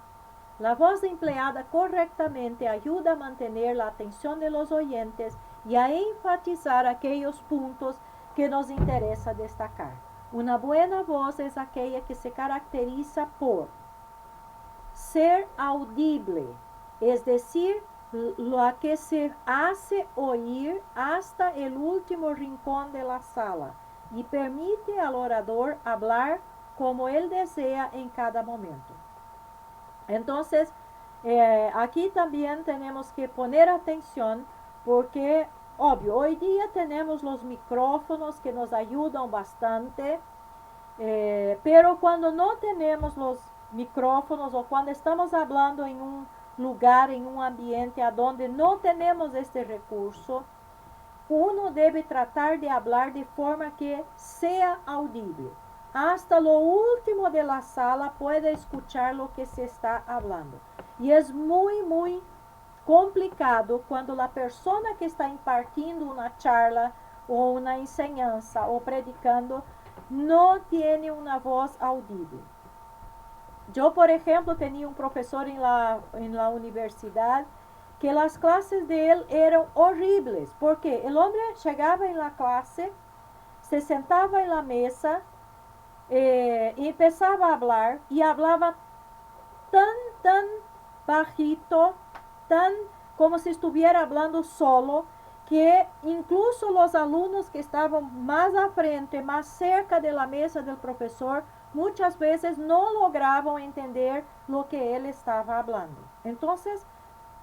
La voz empleada correctamente ayuda a mantener la atención de los oyentes y a enfatizar aquellos puntos que nos interesa destacar. Una buena voz es aquella que se caracteriza por ser audible, es decir, la que se hace oír hasta el último rincón de la sala y permite al orador hablar como él desea en cada momento. Entonces, aquí también tenemos que poner atención porque, obvio, hoy día tenemos los micrófonos que nos ayudan bastante, pero cuando no tenemos los micrófonos o cuando estamos hablando en un lugar, en un ambiente a donde no tenemos este recurso, uno debe tratar de hablar de forma que sea audible. Hasta lo último de la sala puede escuchar lo que se está hablando. Y es muy complicado cuando la persona que está impartiendo una charla o una enseñanza o predicando no tiene una voz audible. Yo, por ejemplo, tenía un profesor en la universidad que las clases de él eran horribles, porque el hombre llegaba en la clase, se sentaba en la mesa, empezaba a hablar y hablaba tan bajito, tan como si estuviera hablando solo, que incluso los alumnos que estaban más a frente, más cerca de la mesa del profesor, muchas veces no lograban entender lo que él estaba hablando. Entonces,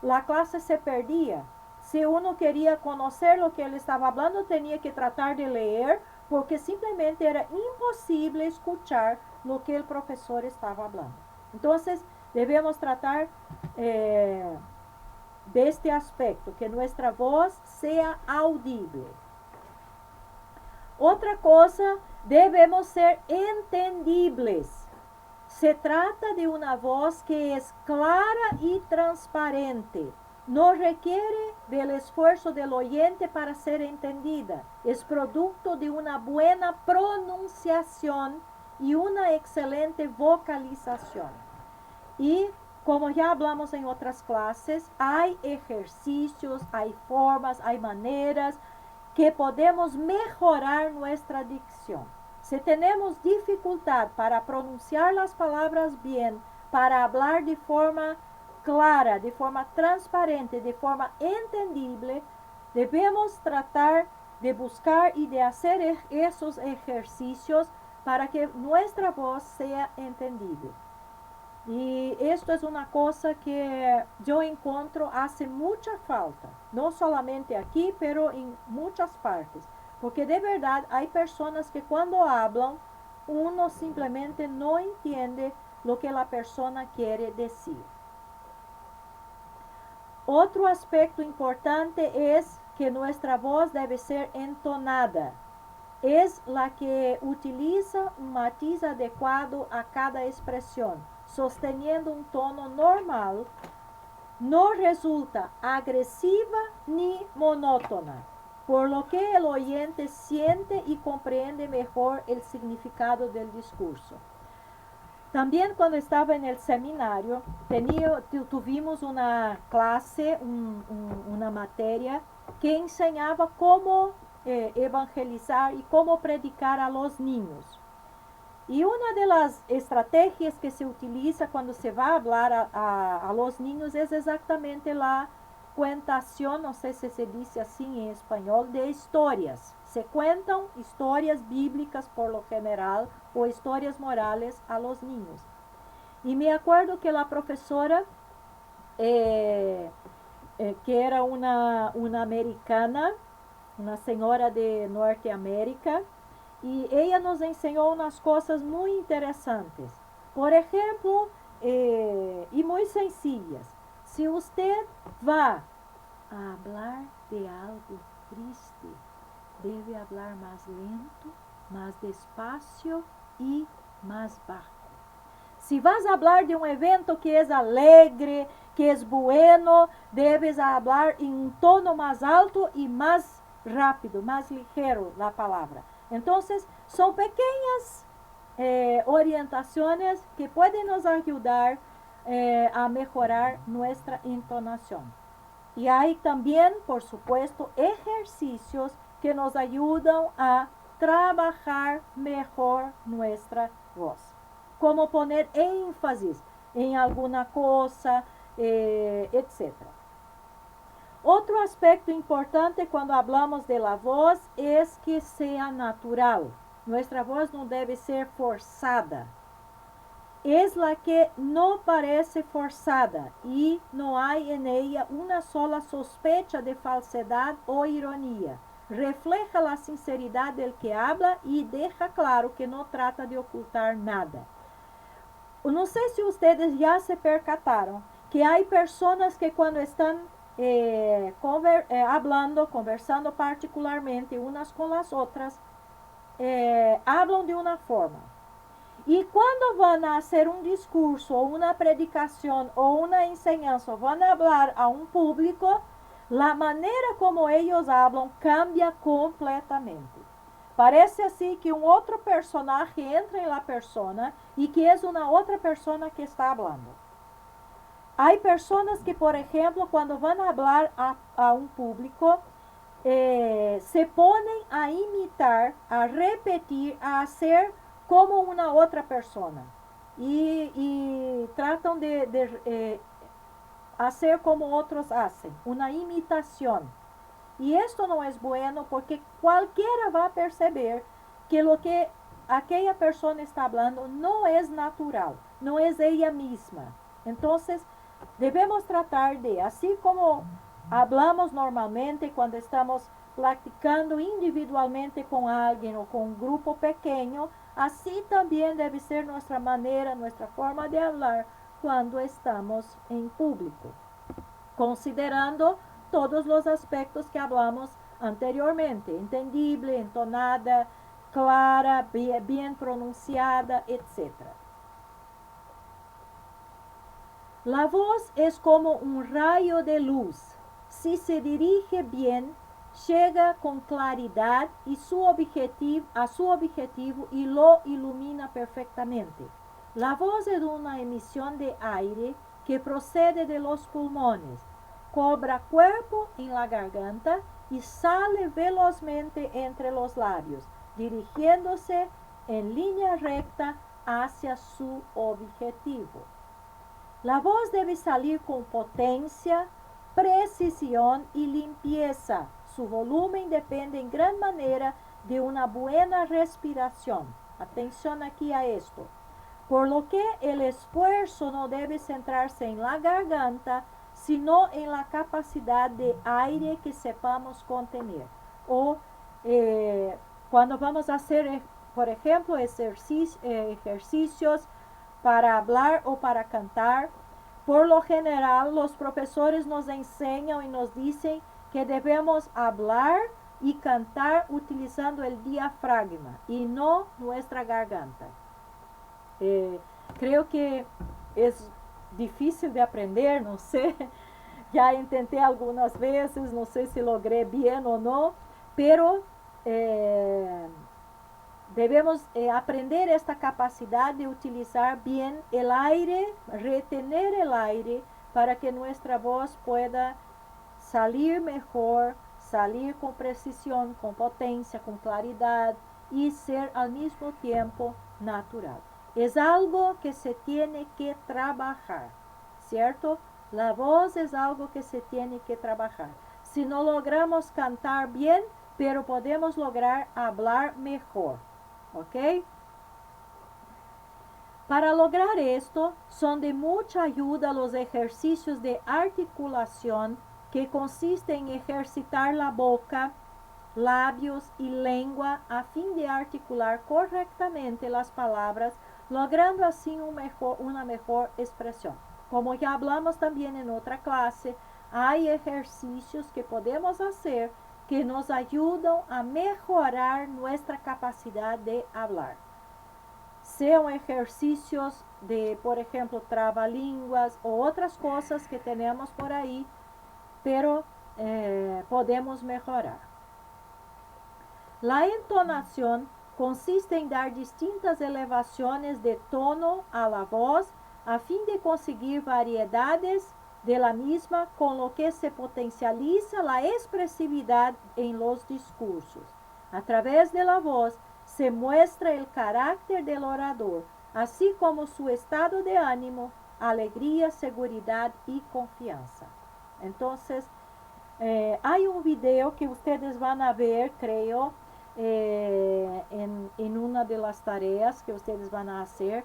la clase se perdía. Si uno quería conocer lo que él estaba hablando, tenía que tratar de leer, porque simplemente era imposible escuchar lo que el profesor estaba hablando. Entonces, debemos tratar de este aspecto, que nuestra voz sea audible. Otra cosa, debemos ser entendibles. Se trata de una voz que es clara y transparente. No requiere del esfuerzo del oyente para ser entendida. Es producto de una buena pronunciación y una excelente vocalización. Y como ya hablamos en otras clases, hay ejercicios, hay formas, hay maneras que podemos mejorar nuestra dicción. Si tenemos dificultad para pronunciar las palabras bien, para hablar de forma clara, de forma transparente, de forma entendible, debemos tratar de buscar y de hacer esos ejercicios para que nuestra voz sea entendible. Y esto es una cosa que yo encuentro hace mucha falta, no solamente aquí, pero en muchas partes. Porque de verdad hay personas que cuando hablan, uno simplemente no entiende lo que la persona quiere decir. Otro aspecto importante es que nuestra voz debe ser entonada. Es la que utiliza un matiz adecuado a cada expresión, sosteniendo un tono normal, no resulta agresiva ni monótona, por lo que el oyente siente y comprende mejor el significado del discurso. También cuando estaba en el seminario, tuvimos una clase, una materia que enseñaba cómo evangelizar y cómo predicar a los niños. Y una de las estrategias que se utiliza cuando se va a hablar a los niños es exactamente la cuentación, no sé si se dice así en español, de historias. Se cuentan historias bíblicas por lo general o historias morales a los niños. Y me acuerdo que la profesora, que era una americana, una señora de Norteamérica, y ella nos enseñó unas cosas muy interesantes. Por ejemplo, y muy sencillas. Si usted va a hablar de algo triste, debe hablar más lento, más despacio y más bajo. Si vas a hablar de un evento que es alegre, que es bueno, debes hablar en un tono más alto y más rápido, más ligero la palabra. Entonces, son pequeñas orientaciones que pueden nos ayudar a mejorar nuestra entonación. Y hay también, por supuesto, ejercicios que nos ayudan a trabajar mejor nuestra voz. Como poner énfasis en alguna cosa, etc. Otro aspecto importante cuando hablamos de la voz es que sea natural. Nuestra voz no debe ser forzada. Es la que no parece forzada y no hay en ella una sola sospecha de falsedad o ironía. Refleja la sinceridad del que habla y deja claro que no trata de ocultar nada. No sé si ustedes ya se percataron que hay personas que cuando están hablando, conversando particularmente unas con las otras, hablan de una forma. Y cuando van a hacer un discurso, o una predicación o una enseñanza, van a hablar a un público, la manera como ellos hablan cambia completamente. Parece así que un otro personaje entra en la persona y que es una otra persona que está hablando. Hay personas que, por ejemplo, cuando van a hablar a un público, se ponen a imitar, a repetir, a hacer como una otra persona. Y tratan de hacer como otros hacen, una imitación. Y esto no es bueno porque cualquiera va a perceber que lo que aquella persona está hablando no es natural, no es ella misma. Entonces, debemos tratar de, así como hablamos normalmente cuando estamos practicando individualmente con alguien o con un grupo pequeño, así también debe ser nuestra manera, nuestra forma de hablar cuando estamos en público, considerando todos los aspectos que hablamos anteriormente, entendible, entonada, clara, bien pronunciada, etc. La voz es como un rayo de luz. Si se dirige bien, llega con claridad y a su objetivo y lo ilumina perfectamente. La voz es una emisión de aire que procede de los pulmones, cobra cuerpo en la garganta y sale velozmente entre los labios, dirigiéndose en línea recta hacia su objetivo. La voz debe salir con potencia, precisión y limpieza. Su volumen depende en gran manera de una buena respiración. Atención aquí a esto. Por lo que el esfuerzo no debe centrarse en la garganta, sino en la capacidad de aire que sepamos contener. O cuando vamos a hacer, por ejemplo, ejercicios para hablar o para cantar, por lo general los profesores nos enseñan y nos dicen que debemos hablar y cantar utilizando el diafragma y no nuestra garganta. Creo que es difícil de aprender, no sé, ya intenté algunas veces, no sé si logré bien o no, pero debemos aprender esta capacidad de utilizar bien el aire, retener el aire para que nuestra voz pueda salir mejor, salir con precisión, con potencia, con claridad y ser al mismo tiempo natural. Es algo que se tiene que trabajar, ¿cierto? La voz es algo que se tiene que trabajar. Si no logramos cantar bien, pero podemos lograr hablar mejor, ¿ok? Para lograr esto, son de mucha ayuda los ejercicios de articulación que consisten en ejercitar la boca, labios y lengua a fin de articular correctamente las palabras, logrando así una mejor expresión. Como ya hablamos también en otra clase, hay ejercicios que podemos hacer que nos ayudan a mejorar nuestra capacidad de hablar. Sean ejercicios de, por ejemplo, trabalínguas o otras cosas que tenemos por ahí, pero podemos mejorar. La entonación consiste en dar distintas elevaciones de tono a la voz a fin de conseguir variedades de la misma, con lo que se potencializa la expresividad en los discursos. A través de la voz se muestra el carácter del orador, así como su estado de ánimo, alegría, seguridad y confianza. Entonces, hay un video que ustedes van a ver, creo, en una de las tareas que ustedes van a hacer,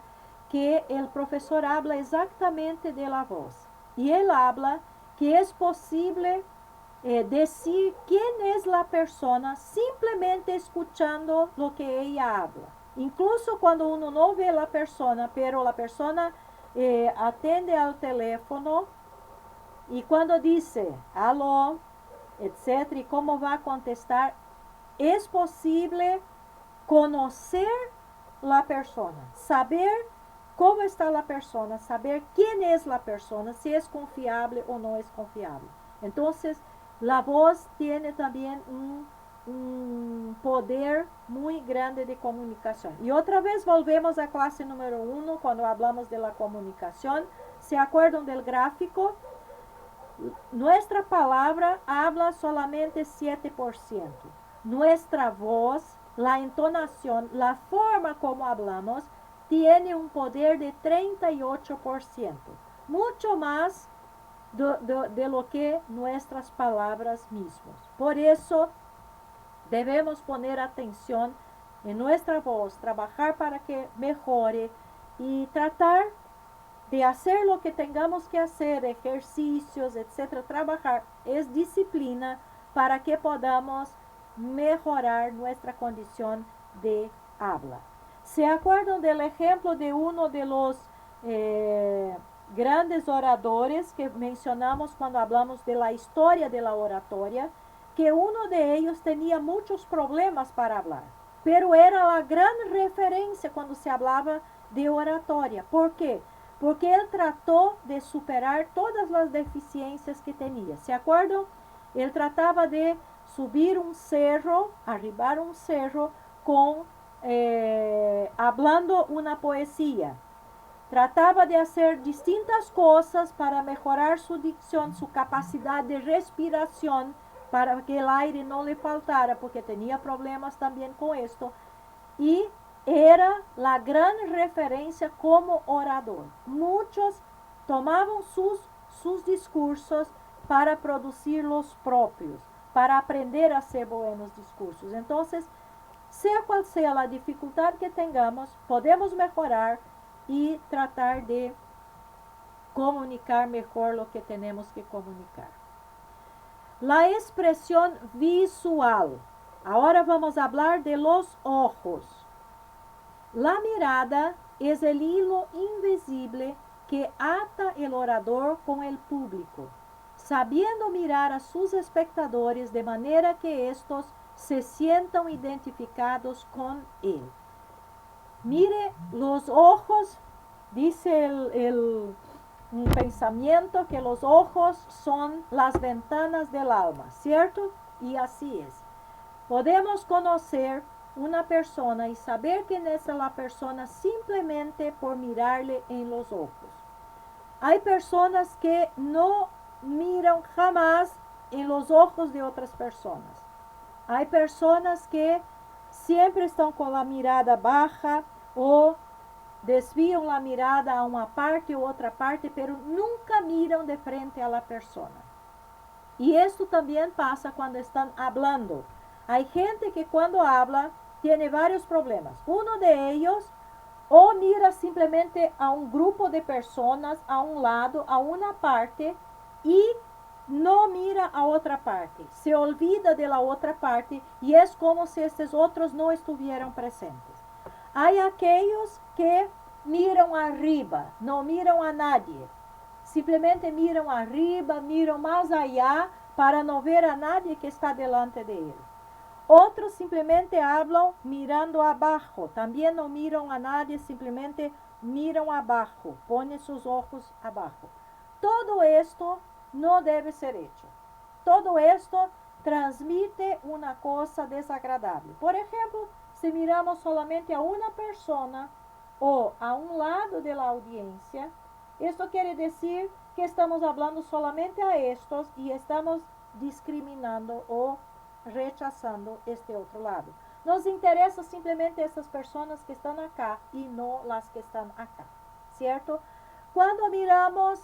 que el profesor habla exactamente de la voz. Y él habla que es posible decir quién es la persona simplemente escuchando lo que ella habla. Incluso cuando uno no ve a la persona, pero la persona atende al teléfono y cuando dice aló, etc., y cómo va a contestar, es posible conocer la persona, saber cómo está la persona, saber quién es la persona, si es confiable o no es confiable. Entonces, la voz tiene también un poder muy grande de comunicación. Y otra vez volvemos a clase número 1, cuando hablamos de la comunicación. ¿Se acuerdan del gráfico? Nuestra palabra habla solamente 7%. Nuestra voz, la entonación, la forma como hablamos, tiene un poder de 38%. Mucho más de lo que nuestras palabras mismas. Por eso debemos poner atención en nuestra voz, trabajar para que mejore y tratar de hacer lo que tengamos que hacer, ejercicios, etc. Trabajar es disciplina para que podamos mejorar nuestra condición de habla. ¿Se acuerdan del ejemplo de uno de los grandes oradores que mencionamos cuando hablamos de la historia de la oratoria? Que uno de ellos tenía muchos problemas para hablar, pero era la gran referencia cuando se hablaba de oratoria. ¿Por qué? Porque él trató de superar todas las deficiencias que tenía. ¿Se acuerdan? Él trataba de subir un cerro, arribar un cerro, hablando una poesía. Trataba de hacer distintas cosas para mejorar su dicción, su capacidad de respiración, para que el aire no le faltara, porque tenía problemas también con esto. Y era la gran referencia como orador. Muchos tomaban sus discursos para producir los propios, para aprender a hacer buenos discursos. Entonces, sea cual sea la dificultad que tengamos, podemos mejorar y tratar de comunicar mejor lo que tenemos que comunicar. La expresión visual. Ahora vamos a hablar de los ojos. La mirada es el hilo invisible que ata el orador con el público, sabiendo mirar a sus espectadores de manera que estos se sientan identificados con él. Mire, los ojos, dice un pensamiento que los ojos son las ventanas del alma, ¿cierto? Y así es. Podemos conocer una persona y saber quién es la persona simplemente por mirarle en los ojos. Hay personas que no miran jamás en los ojos de otras personas. Hay personas que siempre están con la mirada baja o desvían la mirada a una parte u otra parte, pero nunca miran de frente a la persona. Y esto también pasa cuando están hablando. Hay gente que cuando habla tiene varios problemas. Uno de ellos, o mira simplemente a un grupo de personas, a un lado, a una parte, y no mira a otra parte. Se olvida de la otra parte y es como si estos otros no estuvieran presentes. Hay aquellos que miran arriba, no miran a nadie. Simplesmente miram arriba, miram mais allá para não ver a nadie que está delante de ele. Outros simplesmente hablam mirando abaixo, também não miram a nadie, simplesmente miram abaixo, põem seus olhos abaixo. Todo esto não deve ser hecho. Todo esto transmite uma coisa desagradável. Por exemplo, se miramos solamente a uma pessoa ou a um lado da audiência, esto quiere decir que estamos hablando solamente a estos y estamos discriminando o rechazando este otro lado. Nos interesa simplemente estas personas que están acá y no las que están acá, ¿cierto? Cuando miramos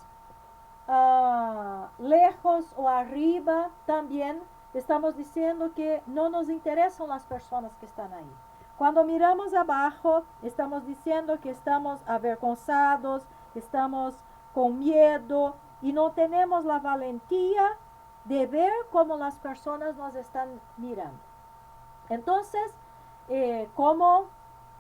lejos o arriba, también estamos diciendo que no nos interesan las personas que están ahí. Cuando miramos abajo, estamos diciendo que estamos avergonzados, estamos con miedo y no tenemos la valentía de ver cómo las personas nos están mirando. Entonces, como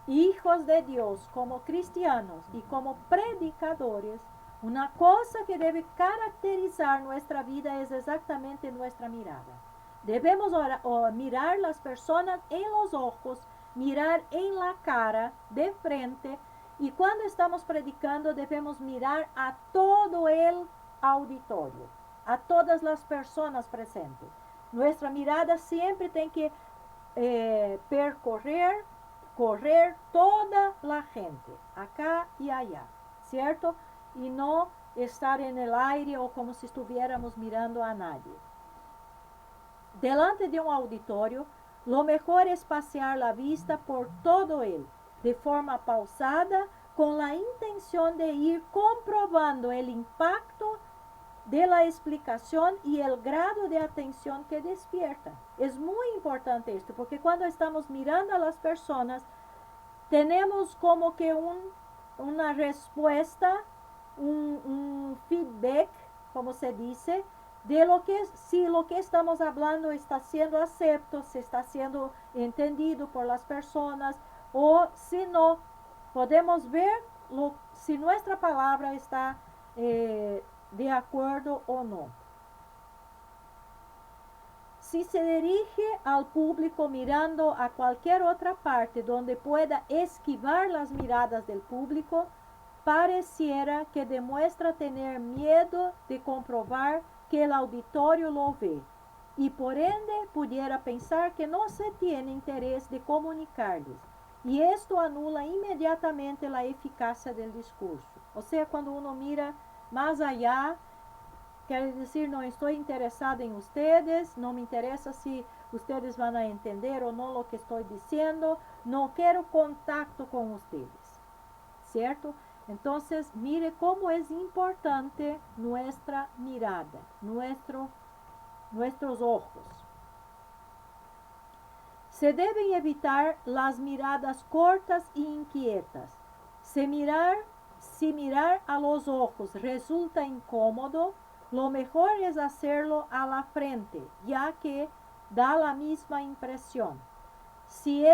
hijos de Dios, como cristianos y como predicadores, una cosa que debe caracterizar nuestra vida es exactamente nuestra mirada. Debemos mirar las personas en los ojos, mirar en la cara, de frente, y cuando estamos predicando debemos mirar a todo el auditorio, a todas las personas presentes. Nuestra mirada siempre tiene que correr toda la gente, acá y allá, ¿cierto? Y no estar en el aire o como si estuviéramos mirando a nadie. Delante de un auditorio, lo mejor es pasear la vista por todo él, de forma pausada, con la intención de ir comprobando el impacto de la explicación y el grado de atención que despierta. Es muy importante esto, porque cuando estamos mirando a las personas, tenemos como que una respuesta, un feedback, como se dice, de lo que si lo que estamos hablando está siendo aceptado, si está siendo entendido por las personas, o si no, podemos ver si nuestra palabra está de acuerdo o no. Si se dirige al público mirando a cualquier otra parte donde pueda esquivar las miradas del público, pareciera que demuestra tener miedo de comprobar que el auditorio lo ve y por ende pudiera pensar que no se tiene interés de comunicarles. Y esto anula inmediatamente la eficacia del discurso. O sea, cuando uno mira más allá, quiere decir, no estoy interesado en ustedes, no me interesa si ustedes van a entender o no lo que estoy diciendo, no quiero contacto con ustedes, ¿cierto? Entonces, mire cómo es importante nuestra mirada, nuestros ojos. Se deben evitar las miradas cortas e inquietas. Si mirar a los ojos resulta incómodo, lo mejor es hacerlo a la frente, ya que da la misma impresión. Si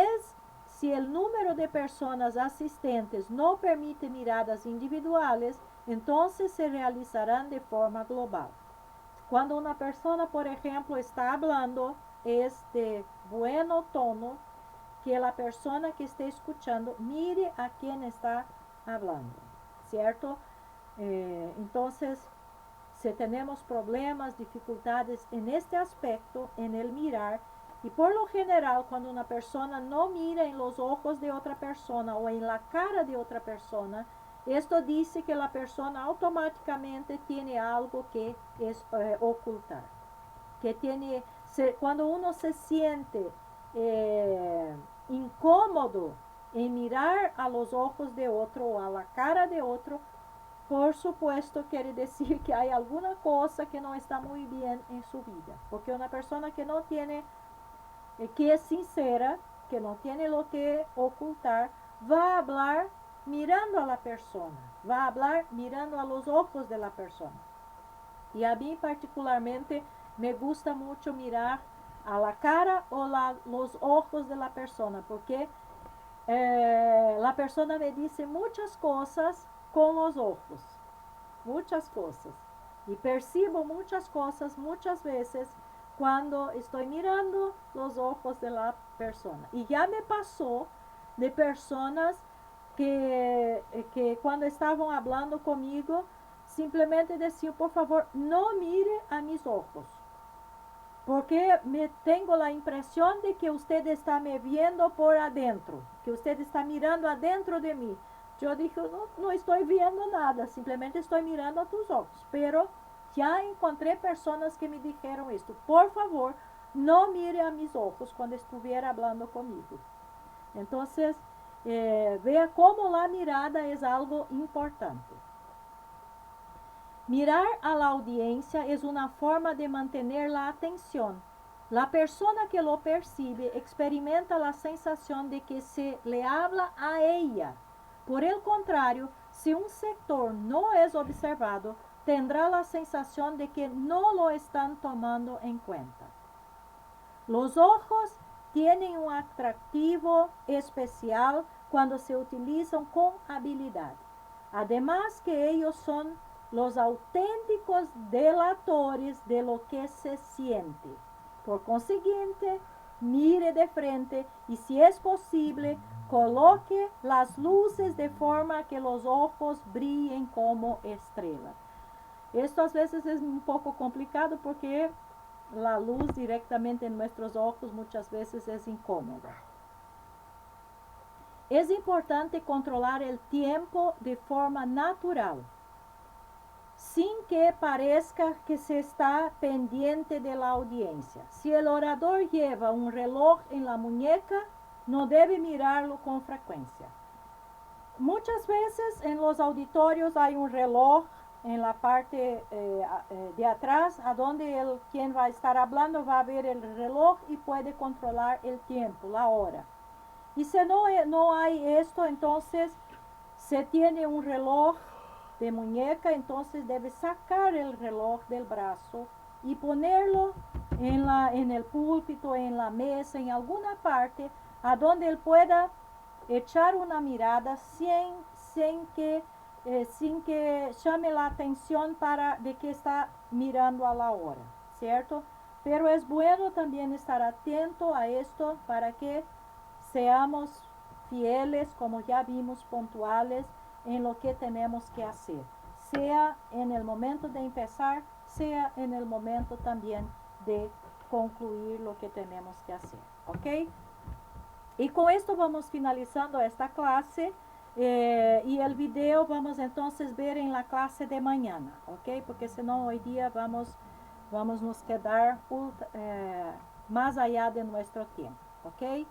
el número de personas asistentes no permite miradas individuales, entonces se realizarán de forma global. Cuando una persona, por ejemplo, está hablando, es de buen tono que la persona que esté escuchando mire a quien está hablando, ¿cierto? Entonces, si tenemos problemas, dificultades en este aspecto, en el mirar, y por lo general, cuando una persona no mira en los ojos de otra persona o en la cara de otra persona, esto dice que la persona automáticamente tiene algo que es ocultar. Cuando uno se siente incómodo en mirar a los ojos de otro o a la cara de otro, por supuesto quiere decir que hay alguna cosa que no está muy bien en su vida. Porque una persona que no tiene, que es sincera, que no tiene lo que ocultar, va a hablar mirando a la persona, va a hablar mirando a los ojos de la persona. Y a mí particularmente me gusta mucho mirar a la cara o los ojos de la persona, porque la persona me dice muchas cosas con los ojos, muchas cosas. Y percibo muchas cosas muchas veces cuando estoy mirando los ojos de la persona. Y ya me pasó de personas que cuando estaban hablando conmigo, simplemente decían, por favor, no mire a mis ojos, porque me tengo la impresión de que usted está me viendo por adentro, que usted está mirando adentro de mí. Yo dije, no estoy viendo nada, simplemente estoy mirando a tus ojos. Pero ya encontré personas que me dijeron esto, por favor, no mire a mis ojos cuando estuviera hablando conmigo. Entonces, vea cómo la mirada es algo importante. Mirar a la audiencia es una forma de mantener la atención. La persona que lo percibe experimenta la sensación de que se le habla a ella. Por el contrario, si un sector no es observado, tendrá la sensación de que no lo están tomando en cuenta. Los ojos tienen un atractivo especial cuando se utilizan con habilidad. Además que ellos son los auténticos delatores de lo que se siente. Por consiguiente, mire de frente y, si es posible, coloque las luces de forma que los ojos brillen como estrellas. Esto a veces es un poco complicado porque la luz directamente en nuestros ojos muchas veces es incómoda. Es importante controlar el tiempo de forma natural, sin que parezca que se está pendiente de la audiencia. Si el orador lleva un reloj en la muñeca, no debe mirarlo con frecuencia. Muchas veces en los auditorios hay un reloj en la parte de atrás, a donde quien va a estar hablando va a ver el reloj y puede controlar el tiempo, la hora. Y si no hay esto, entonces se tiene un reloj de muñeca, entonces debe sacar el reloj del brazo y ponerlo en el púlpito, en la mesa, en alguna parte, a donde él pueda echar una mirada sin que llame la atención de que está mirando a la hora, ¿cierto? Pero es bueno también estar atento a esto para que seamos fieles, como ya vimos, puntuales en lo que tenemos que hacer, sea en el momento de empezar, sea en el momento también de concluir lo que tenemos que hacer, ¿ok? Y con esto vamos finalizando esta clase y el video vamos entonces ver en la clase de mañana, ¿ok? Porque si no hoy día vamos nos quedar más allá de nuestro tiempo, ¿ok?